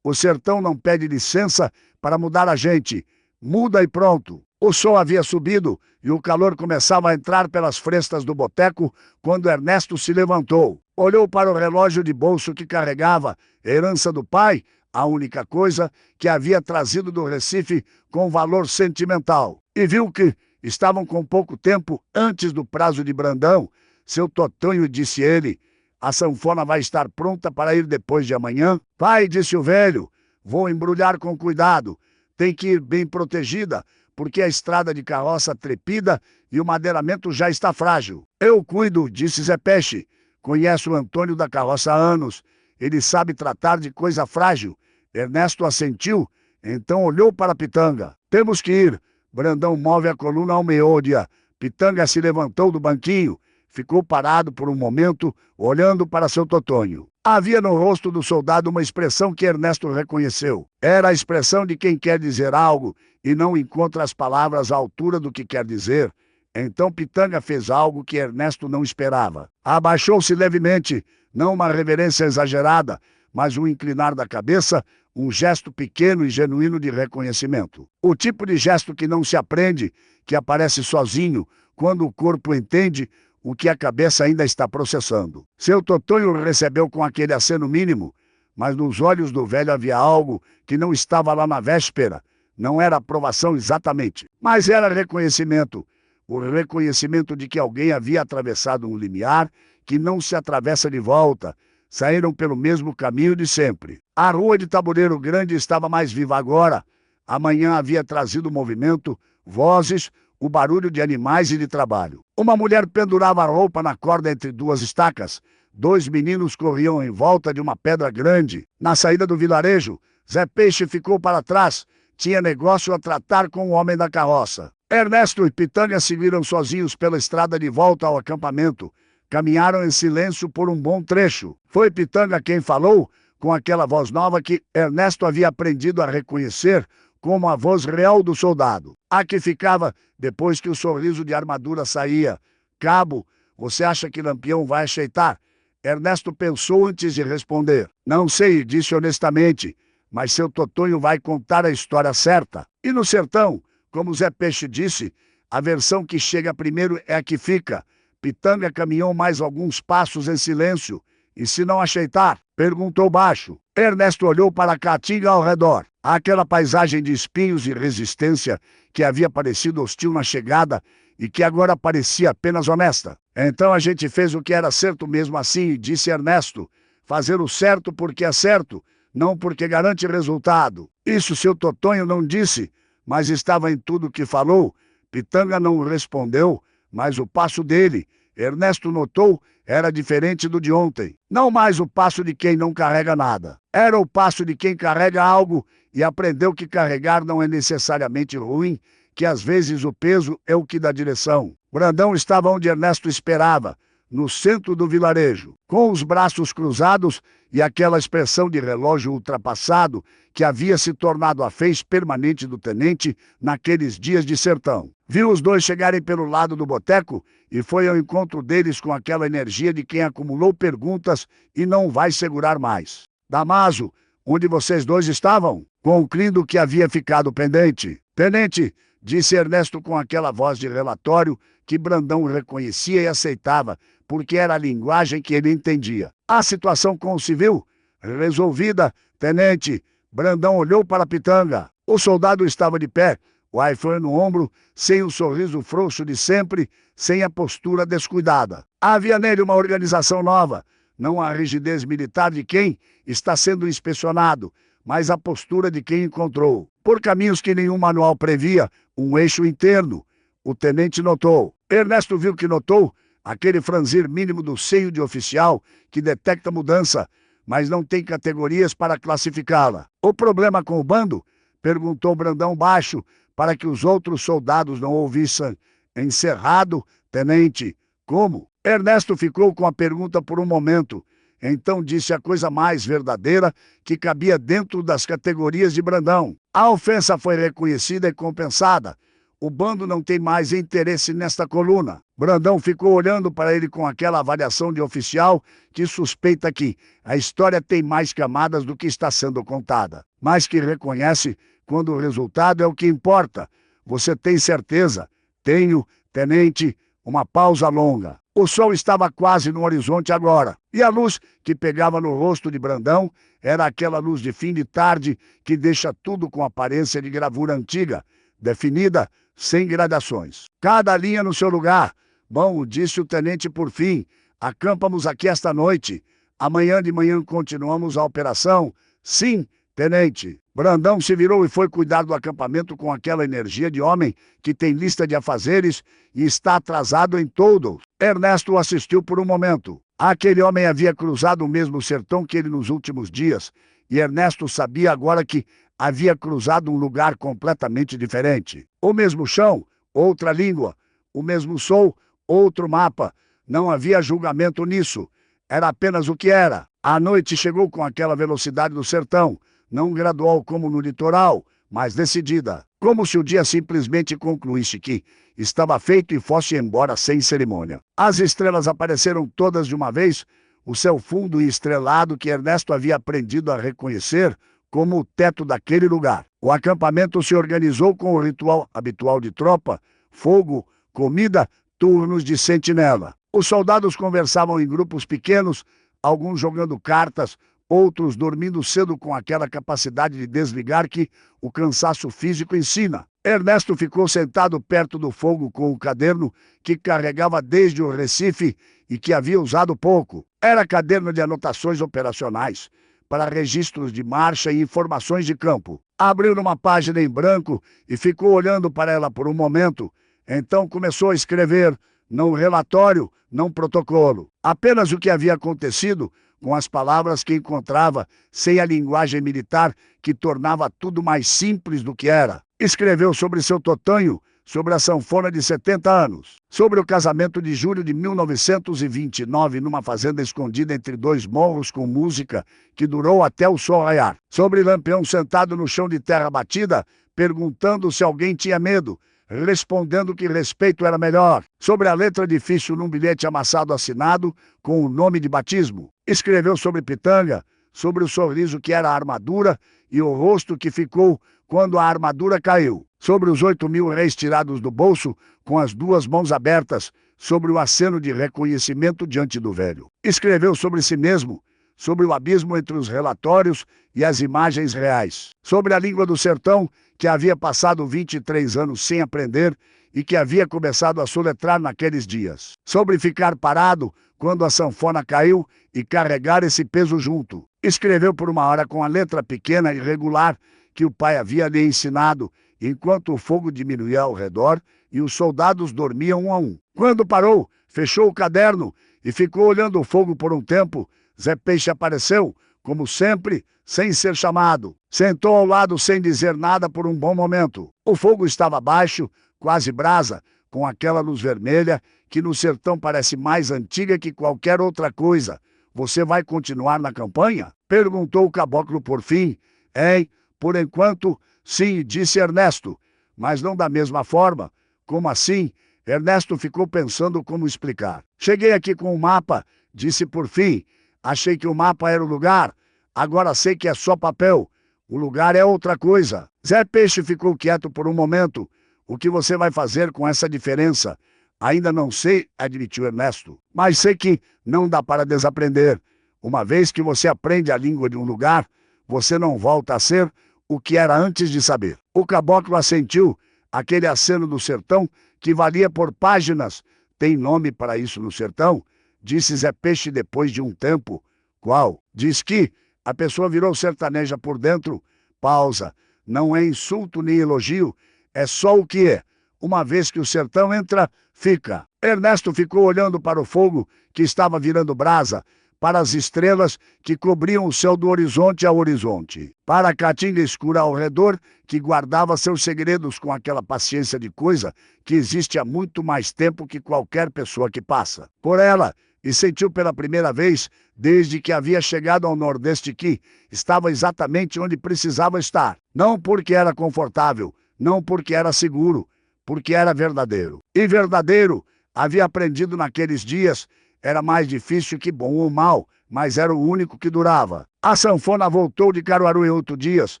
[SPEAKER 1] O sertão não pede licença para mudar a gente. Muda e pronto. O sol havia subido e o calor começava a entrar pelas frestas do boteco quando Ernesto se levantou. Olhou para o relógio de bolso que carregava, herança do pai, a única coisa que havia trazido do Recife com valor sentimental. E viu que estavam com pouco tempo antes do prazo de Brandão. Seu Totonho, disse ele, a sanfona vai estar pronta para ir depois de amanhã? Vai, disse o velho, vou embrulhar com cuidado. Tem que ir bem protegida, porque a estrada de carroça trepida e o madeiramento já está frágil. Eu cuido, disse Zé Peixe. Conhece o Antônio da carroça há anos. Ele sabe tratar de coisa frágil. Ernesto assentiu, então olhou para Pitanga. Temos que ir. Brandão move a coluna ao meio-dia. Pitanga se levantou do banquinho. Ficou parado por um momento, olhando para seu Totonho. Havia no rosto do soldado uma expressão que Ernesto reconheceu. Era a expressão de quem quer dizer algo e não encontra as palavras à altura do que quer dizer. Então Pitanga fez algo que Ernesto não esperava. Abaixou-se levemente, não uma reverência exagerada, mas um inclinar da cabeça, um gesto pequeno e genuíno de reconhecimento. O tipo de gesto que não se aprende, que aparece sozinho, quando o corpo entende o que a cabeça ainda está processando. Seu Totonho recebeu com aquele aceno mínimo, mas nos olhos do velho havia algo que não estava lá na véspera. Não era aprovação exatamente, mas era reconhecimento. O reconhecimento de que alguém havia atravessado um limiar que não se atravessa de volta. Saíram pelo mesmo caminho de sempre. A rua de Tabuleiro Grande estava mais viva agora. A manhã havia trazido movimento, vozes, o barulho de animais e de trabalho. Uma mulher pendurava a roupa na corda entre duas estacas. Dois meninos corriam em volta de uma pedra grande. Na saída do vilarejo, Zé Peixe ficou para trás. Tinha negócio a tratar com o homem da carroça. Ernesto e Pitanga seguiram sozinhos pela estrada de volta ao acampamento. Caminharam em silêncio por um bom trecho. Foi Pitanga quem falou, com aquela voz nova que Ernesto havia aprendido a reconhecer como a voz real do soldado. A que ficava depois que o sorriso de armadura saía. Cabo, você acha que Lampião vai aceitar? Ernesto pensou antes de responder. Não sei, disse honestamente, mas seu Totonho vai contar a história certa. E no sertão, como Zé Peixe disse, a versão que chega primeiro é a que fica. Pitanga caminhou mais alguns passos em silêncio. E se não aceitar? Perguntou baixo. Ernesto olhou para a caatinga ao redor. Aquela paisagem de espinhos e resistência que havia parecido hostil na chegada e que agora parecia apenas honesta. Então a gente fez o que era certo mesmo assim, disse Ernesto. Fazer o certo porque é certo, não porque garante resultado. Isso seu Totonho não disse, mas estava em tudo que falou. Pitanga não respondeu, mas o passo dele, Ernesto notou, era diferente do de ontem. Não mais o passo de quem não carrega nada. Era o passo de quem carrega algo e aprendeu que carregar não é necessariamente ruim, que às vezes o peso é o que dá direção. Brandão estava onde Ernesto esperava, no centro do vilarejo, com os braços cruzados e aquela expressão de relógio ultrapassado que havia se tornado a fez permanente do tenente naqueles dias de sertão. Viu os dois chegarem pelo lado do boteco e foi ao encontro deles com aquela energia de quem acumulou perguntas e não vai segurar mais. Damaso, onde vocês dois estavam? Concluindo que havia ficado pendente. Tenente, disse Ernesto com aquela voz de relatório que Brandão reconhecia e aceitava, porque era a linguagem que ele entendia. A situação com o civil? Resolvida, tenente. Brandão olhou para Pitanga. O soldado estava de pé, o iPhone no ombro, sem o sorriso frouxo de sempre, sem a postura descuidada. Havia nele uma organização nova, não a rigidez militar de quem está sendo inspecionado, mas a postura de quem encontrou, por caminhos que nenhum manual previa, um eixo interno. O tenente notou. Ernesto viu que notou aquele franzir mínimo do seio de oficial que detecta mudança, mas não tem categorias para classificá-la. O problema com o bando? Perguntou Brandão baixo, para que os outros soldados não ouvissem. Encerrado, tenente. Como? Ernesto ficou com a pergunta por um momento. Então disse a coisa mais verdadeira que cabia dentro das categorias de Brandão. A ofensa foi reconhecida e compensada. O bando não tem mais interesse nesta coluna. Brandão ficou olhando para ele com aquela avaliação de oficial que suspeita que a história tem mais camadas do que está sendo contada, mas que reconhece quando o resultado é o que importa. Você tem certeza? Tenho, tenente. Uma pausa longa. O sol estava quase no horizonte agora, e a luz que pegava no rosto de Brandão era aquela luz de fim de tarde que deixa tudo com aparência de gravura antiga, definida, sem gradações. Cada linha no seu lugar. Bom, disse o tenente por fim, acampamos aqui esta noite. Amanhã de manhã continuamos a operação. Sim, tenente. Brandão se virou e foi cuidar do acampamento com aquela energia de homem que tem lista de afazeres e está atrasado em tudo. Ernesto o assistiu por um momento. Aquele homem havia cruzado o mesmo sertão que ele nos últimos dias, e Ernesto sabia agora que havia cruzado um lugar completamente diferente. O mesmo chão, outra língua, o mesmo sol, outro mapa. Não havia julgamento nisso. Era apenas o que era. A noite chegou com aquela velocidade do sertão, não gradual como no litoral, mas decidida. Como se o dia simplesmente concluísse que estava feito e fosse embora sem cerimônia. As estrelas apareceram todas de uma vez, o céu fundo e estrelado que Ernesto havia aprendido a reconhecer como o teto daquele lugar. O acampamento se organizou com o ritual habitual de tropa, fogo, comida, turnos de sentinela. Os soldados conversavam em grupos pequenos, alguns jogando cartas, outros dormindo cedo com aquela capacidade de desligar que o cansaço físico ensina. Ernesto ficou sentado perto do fogo com o caderno que carregava desde o Recife e que havia usado pouco. Era caderno de anotações operacionais, para registros de marcha e informações de campo. Abriu numa página em branco e ficou olhando para ela por um momento. Então começou a escrever, não relatório, não protocolo. Apenas o que havia acontecido, com as palavras que encontrava, sem a linguagem militar que tornava tudo mais simples do que era. Escreveu sobre seu Totonho, sobre a sanfona de 70 anos, sobre o casamento de julho de 1929 numa fazenda escondida entre dois morros com música que durou até o sol raiar, sobre Lampião sentado no chão de terra batida, perguntando se alguém tinha medo, respondendo que respeito era melhor, sobre a letra difícil num bilhete amassado assinado com o nome de batismo. Escreveu sobre Pitanga, sobre o sorriso que era a armadura e o rosto que ficou quando a armadura caiu, sobre os 8.000 réis tirados do bolso com as duas mãos abertas, sobre o aceno de reconhecimento diante do velho. Escreveu sobre si mesmo, sobre o abismo entre os relatórios e as imagens reais, sobre a língua do sertão que havia passado 23 anos sem aprender e que havia começado a soletrar naqueles dias, sobre ficar parado quando a sanfona caiu e carregar esse peso junto. Escreveu por uma hora com a letra pequena e regular que o pai havia lhe ensinado, enquanto o fogo diminuía ao redor e os soldados dormiam um a um. Quando parou, fechou o caderno e ficou olhando o fogo por um tempo. Zé Peixe apareceu, como sempre, sem ser chamado. Sentou ao lado sem dizer nada por um bom momento. O fogo estava baixo, quase brasa, com aquela luz vermelha que no sertão parece mais antiga que qualquer outra coisa. Você vai continuar na campanha? Perguntou o caboclo por fim. Hein? Por enquanto, sim, disse Ernesto, mas não da mesma forma. Como assim? Ernesto ficou pensando como explicar. Cheguei aqui com um mapa, disse por fim. Achei que o mapa era o lugar. Agora sei que é só papel. O lugar é outra coisa. Zé Peixe ficou quieto por um momento. O que você vai fazer com essa diferença? Ainda não sei, admitiu Ernesto. Mas sei que não dá para desaprender. Uma vez que você aprende a língua de um lugar, você não volta a ser o que era antes de saber. O caboclo assentiu, aquele aceno do sertão que valia por páginas. Tem nome para isso no sertão? Disse Zé Peixe depois de um tempo. Qual? Diz que a pessoa virou sertaneja por dentro. Pausa. Não é insulto nem elogio, é só o que é. Uma vez que o sertão entra, fica. Ernesto ficou olhando para o fogo que estava virando brasa, para as estrelas que cobriam o céu do horizonte a horizonte, para a caatinga escura ao redor que guardava seus segredos com aquela paciência de coisa que existe há muito mais tempo que qualquer pessoa que passa por ela, e sentiu pela primeira vez, desde que havia chegado ao Nordeste, que estava exatamente onde precisava estar. Não porque era confortável, não porque era seguro, porque era verdadeiro. E verdadeiro, havia aprendido naqueles dias, era mais difícil que bom ou mal, mas era o único que durava. A sanfona voltou de Caruaru em 8 dias,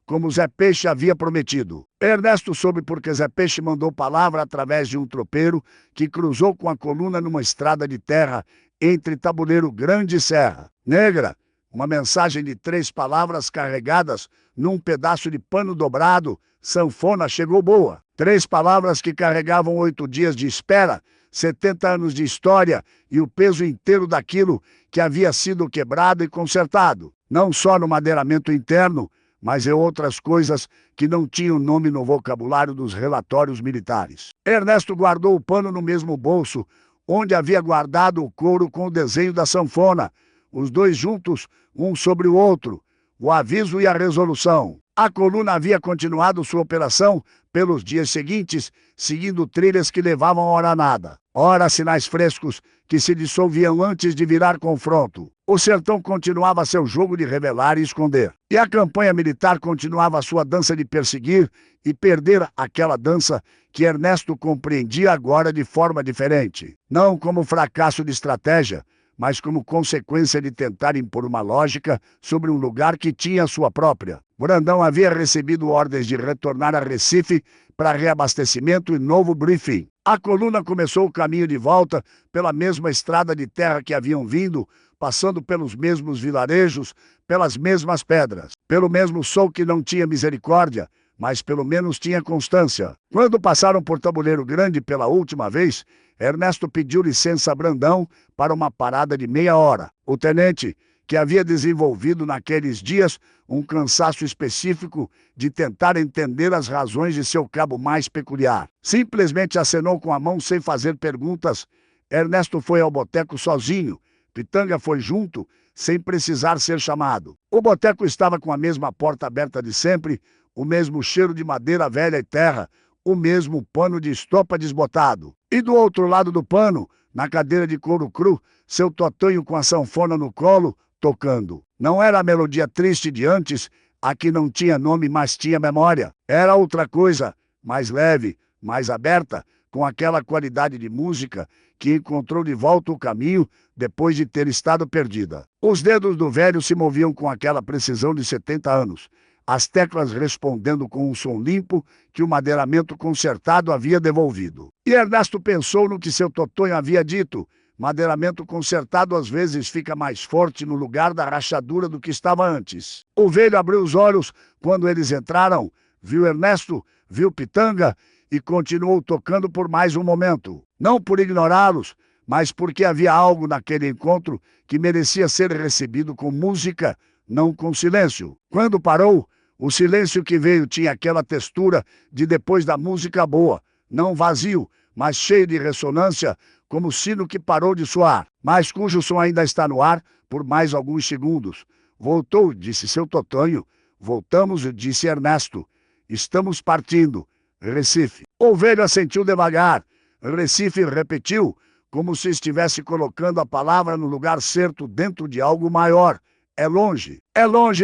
[SPEAKER 1] como Zé Peixe havia prometido. Ernesto soube porque Zé Peixe mandou palavra através de um tropeiro que cruzou com a coluna numa estrada de terra entre Tabuleiro Grande e Serra Negra. Uma mensagem de 3 palavras carregadas num pedaço de pano dobrado. Sanfona chegou boa. 3 palavras que carregavam 8 dias de espera, 70 anos de história e o peso inteiro daquilo que havia sido quebrado e consertado. Não só no madeiramento interno, mas em outras coisas que não tinham nome no vocabulário dos relatórios militares. Ernesto guardou o pano no mesmo bolso, onde havia guardado o couro com o desenho da sanfona, os dois juntos, um sobre o outro, o aviso e a resolução. A coluna havia continuado sua operação pelos dias seguintes, seguindo trilhas que levavam a hora nada. Ora sinais frescos que se dissolviam antes de virar confronto. O sertão continuava seu jogo de revelar e esconder. E a campanha militar continuava sua dança de perseguir e perder, aquela dança que Ernesto compreendia agora de forma diferente. Não como fracasso de estratégia, mas como consequência de tentar impor uma lógica sobre um lugar que tinha sua própria. Brandão havia recebido ordens de retornar a Recife para reabastecimento e novo briefing. A coluna começou o caminho de volta pela mesma estrada de terra que haviam vindo, passando pelos mesmos vilarejos, pelas mesmas pedras, pelo mesmo sol que não tinha misericórdia, mas pelo menos tinha constância. Quando passaram por Tabuleiro Grande pela última vez, Ernesto pediu licença a Brandão para uma parada de meia hora. O tenente, que havia desenvolvido naqueles dias um cansaço específico de tentar entender as razões de seu cabo mais peculiar, simplesmente acenou com a mão sem fazer perguntas. Ernesto foi ao boteco sozinho. Pitanga foi junto, sem precisar ser chamado. O boteco estava com a mesma porta aberta de sempre, o mesmo cheiro de madeira velha e terra, o mesmo pano de estopa desbotado. E do outro lado do pano, na cadeira de couro cru, seu Totonho com a sanfona no colo, tocando. Não era a melodia triste de antes, a que não tinha nome, mas tinha memória. Era outra coisa, mais leve, mais aberta, com aquela qualidade de música que encontrou de volta o caminho depois de ter estado perdida. Os dedos do velho se moviam com aquela precisão de 70 anos, as teclas respondendo com um som limpo que o madeiramento consertado havia devolvido. E Ernesto pensou no que seu Totonho havia dito: madeiramento consertado às vezes fica mais forte no lugar da rachadura do que estava antes. O velho abriu os olhos quando eles entraram, viu Ernesto, viu Pitanga e continuou tocando por mais um momento. Não por ignorá-los, mas porque havia algo naquele encontro que merecia ser recebido com música, não com silêncio. Quando parou, o silêncio que veio tinha aquela textura de depois da música boa, não vazio, mas cheio de ressonância, como sino que parou de soar, mas cujo som ainda está no ar por mais alguns segundos. Voltou, disse seu Totonho. Voltamos, disse Ernesto. Estamos partindo. Recife. O velho assentiu devagar. Recife repetiu, como se estivesse colocando a palavra no lugar certo dentro de algo maior. É longe,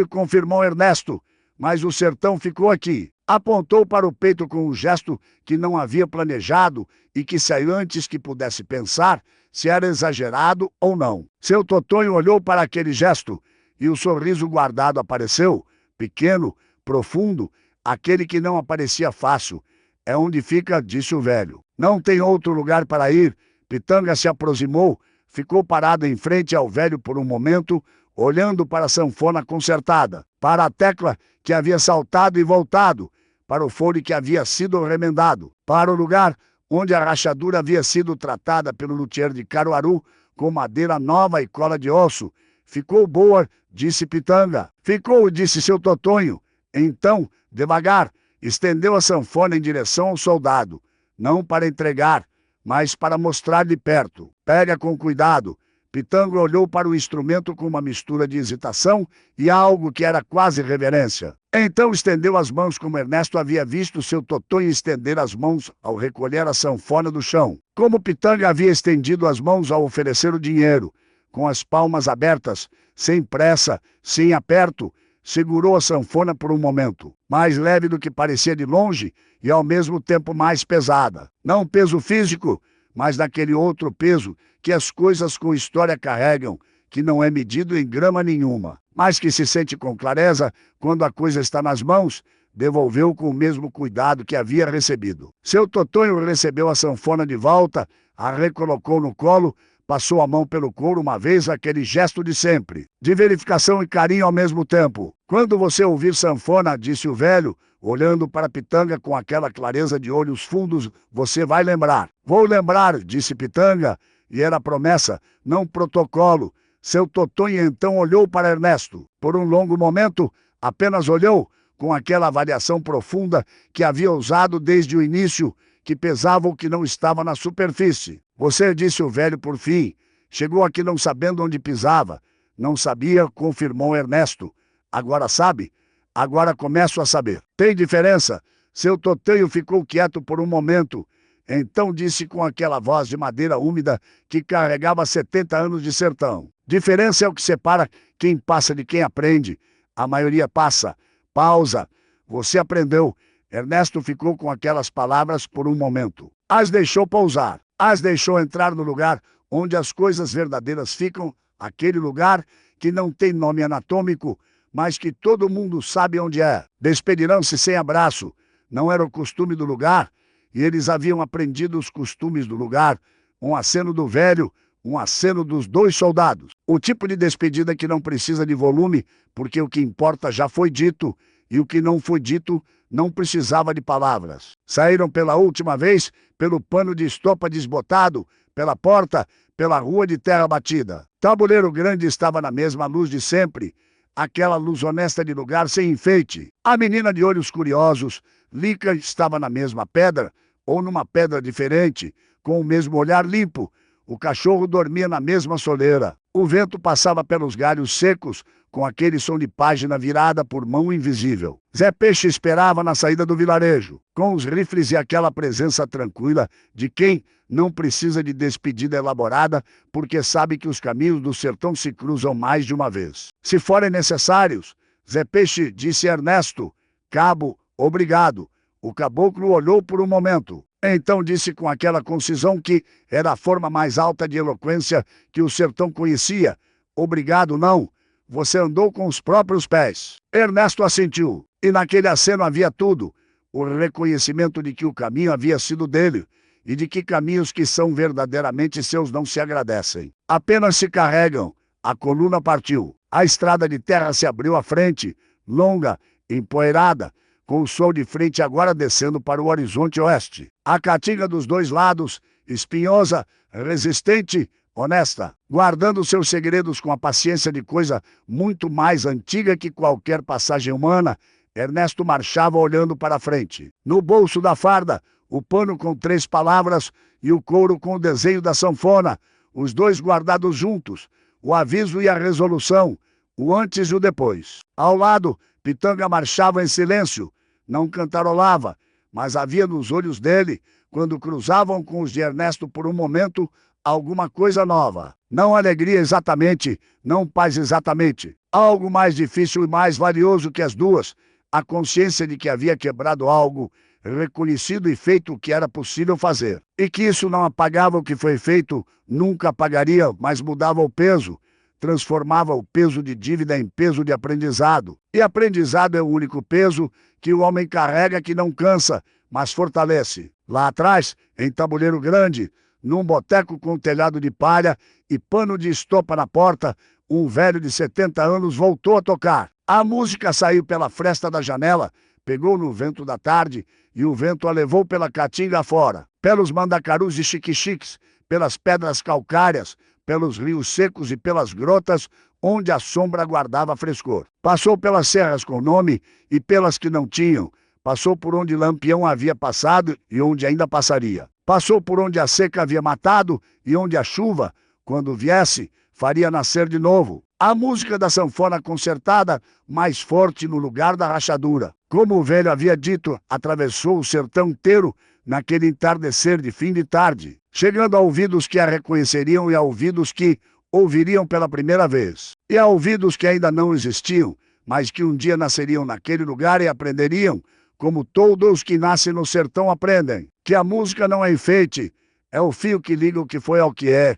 [SPEAKER 1] confirmou Ernesto, mas o sertão ficou aqui. Apontou para o peito com um gesto que não havia planejado e que saiu antes que pudesse pensar se era exagerado ou não. Seu Totonho olhou para aquele gesto e o sorriso guardado apareceu, pequeno, profundo, aquele que não aparecia fácil. É onde fica, disse o velho. Não tem outro lugar para ir. Pitanga se aproximou, ficou parado em frente ao velho por um momento, olhando para a sanfona consertada, para a tecla que havia saltado e voltado, para o fole que havia sido remendado, para o lugar onde a rachadura havia sido tratada pelo luthier de Caruaru com madeira nova e cola de osso. Ficou boa, disse Pitanga. Ficou, disse seu Totonho. Então, devagar, estendeu a sanfona em direção ao soldado, não para entregar, mas para mostrar de perto. Pega com cuidado. Pitanga olhou para o instrumento com uma mistura de hesitação e algo que era quase reverência. Então estendeu as mãos como Ernesto havia visto seu Totonho estender as mãos ao recolher a sanfona do chão. Como Pitanga havia estendido as mãos ao oferecer o dinheiro, com as palmas abertas, sem pressa, sem aperto, segurou a sanfona por um momento, mais leve do que parecia de longe e ao mesmo tempo mais pesada. Não peso físico, mas daquele outro peso que as coisas com história carregam, que não é medido em grama nenhuma. mas que se sente com clareza quando a coisa está nas mãos, devolveu com o mesmo cuidado que havia recebido. Seu Totonho recebeu a sanfona de volta, a recolocou no colo, passou a mão pelo couro uma vez, aquele gesto de sempre, de verificação e carinho ao mesmo tempo. Quando você ouvir sanfona, disse o velho, olhando para Pitanga com aquela clareza de olhos fundos, você vai lembrar. Vou lembrar, disse Pitanga, e era promessa, não protocolo. Seu Totonho então olhou para Ernesto. Por um longo momento, apenas olhou, com aquela avaliação profunda que havia usado desde o início, que pesava o que não estava na superfície. Você, disse o velho por fim, chegou aqui não sabendo onde pisava. Não sabia, confirmou Ernesto. Agora sabe? Agora começo a saber. Tem diferença? Seu Totonho ficou quieto por um momento. Então disse com aquela voz de madeira úmida que carregava 70 anos de sertão. Diferença é o que separa quem passa de quem aprende. A maioria passa. Pausa. Você aprendeu. Ernesto ficou com aquelas palavras por um momento. As deixou pousar. As deixou entrar no lugar onde as coisas verdadeiras ficam, aquele lugar que não tem nome anatômico, mas que todo mundo sabe onde é. Despedirão-se sem abraço. Não era o costume do lugar, e eles haviam aprendido os costumes do lugar. Um aceno do velho, um aceno dos dois soldados. O tipo de despedida que não precisa de volume, porque o que importa já foi dito, e o que não foi dito não precisava de palavras. Saíram pela última vez pelo pano de estopa desbotado, pela porta, pela rua de terra batida. Tabuleiro Grande estava na mesma luz de sempre, aquela luz honesta de lugar sem enfeite. A menina de olhos curiosos, Lica, estava na mesma pedra, ou numa pedra diferente, com o mesmo olhar limpo. O cachorro dormia na mesma soleira. O vento passava pelos galhos secos, com aquele som de página virada por mão invisível. Zé Peixe esperava na saída do vilarejo, com os rifles e aquela presença tranquila de quem não precisa de despedida elaborada, porque sabe que os caminhos do sertão se cruzam mais de uma vez. Se forem necessários, Zé Peixe disse a Ernesto, cabo, obrigado. O caboclo olhou por um momento. Então disse com aquela concisão que era a forma mais alta de eloquência que o sertão conhecia, obrigado não, você andou com os próprios pés. Ernesto assentiu, e naquele aceno havia tudo, o reconhecimento de que o caminho havia sido dele, e de que caminhos que são verdadeiramente seus não se agradecem. Apenas se carregam. A coluna partiu. A estrada de terra se abriu à frente, longa, empoeirada, com o sol de frente agora descendo para o horizonte oeste. A caatinga dos dois lados, espinhosa, resistente, honesta, guardando seus segredos com a paciência de coisa muito mais antiga que qualquer passagem humana, Ernesto marchava olhando para a frente. No bolso da farda, o pano com 3 palavras e o couro com o desenho da sanfona, os dois guardados juntos, o aviso e a resolução, o antes e o depois. Ao lado, Pitanga marchava em silêncio, não cantarolava, mas havia nos olhos dele, quando cruzavam com os de Ernesto por um momento, alguma coisa nova. Não alegria exatamente, não paz exatamente. Algo mais difícil e mais valioso que as duas, a consciência de que havia quebrado algo, reconhecido e feito o que era possível fazer. E que isso não apagava o que foi feito, nunca apagaria, mas mudava o peso, transformava o peso de dívida em peso de aprendizado. E aprendizado é o único peso que o homem carrega que não cansa, mas fortalece. Lá atrás, em Tabuleiro Grande, num boteco com telhado de palha e pano de estopa na porta, um velho de 70 anos voltou a tocar. A música saiu pela fresta da janela, pegou no vento da tarde e o vento a levou pela caatinga afora, pelos mandacarus e chique-chiques, pelas pedras calcárias, pelos rios secos e pelas grotas, onde a sombra guardava frescor. Passou pelas serras com nome e pelas que não tinham. Passou por onde Lampião havia passado e onde ainda passaria. Passou por onde a seca havia matado e onde a chuva, quando viesse, faria nascer de novo. A música da sanfona concertada, mais forte no lugar da rachadura. Como o velho havia dito, atravessou o sertão inteiro naquele entardecer de fim de tarde, chegando a ouvidos que a reconheceriam e a ouvidos que ouviriam pela primeira vez, e a ouvidos que ainda não existiam, mas que um dia nasceriam naquele lugar e aprenderiam, como todos que nascem no sertão aprendem, que a música não é enfeite, é o fio que liga o que foi ao que é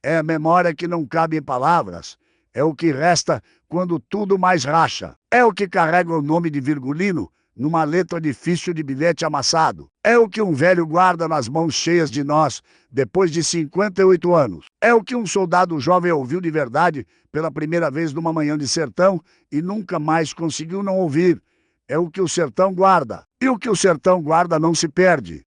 [SPEAKER 1] a memória que não cabe em palavras, É o que resta quando tudo mais racha. É o que carrega o nome de Virgulino numa letra difícil de bilhete amassado. É o que um velho guarda nas mãos cheias de nós, depois de 58 anos. É o que um soldado jovem ouviu de verdade pela primeira vez numa manhã de sertão e nunca mais conseguiu não ouvir. É o que o sertão guarda. E o que o sertão guarda não se perde.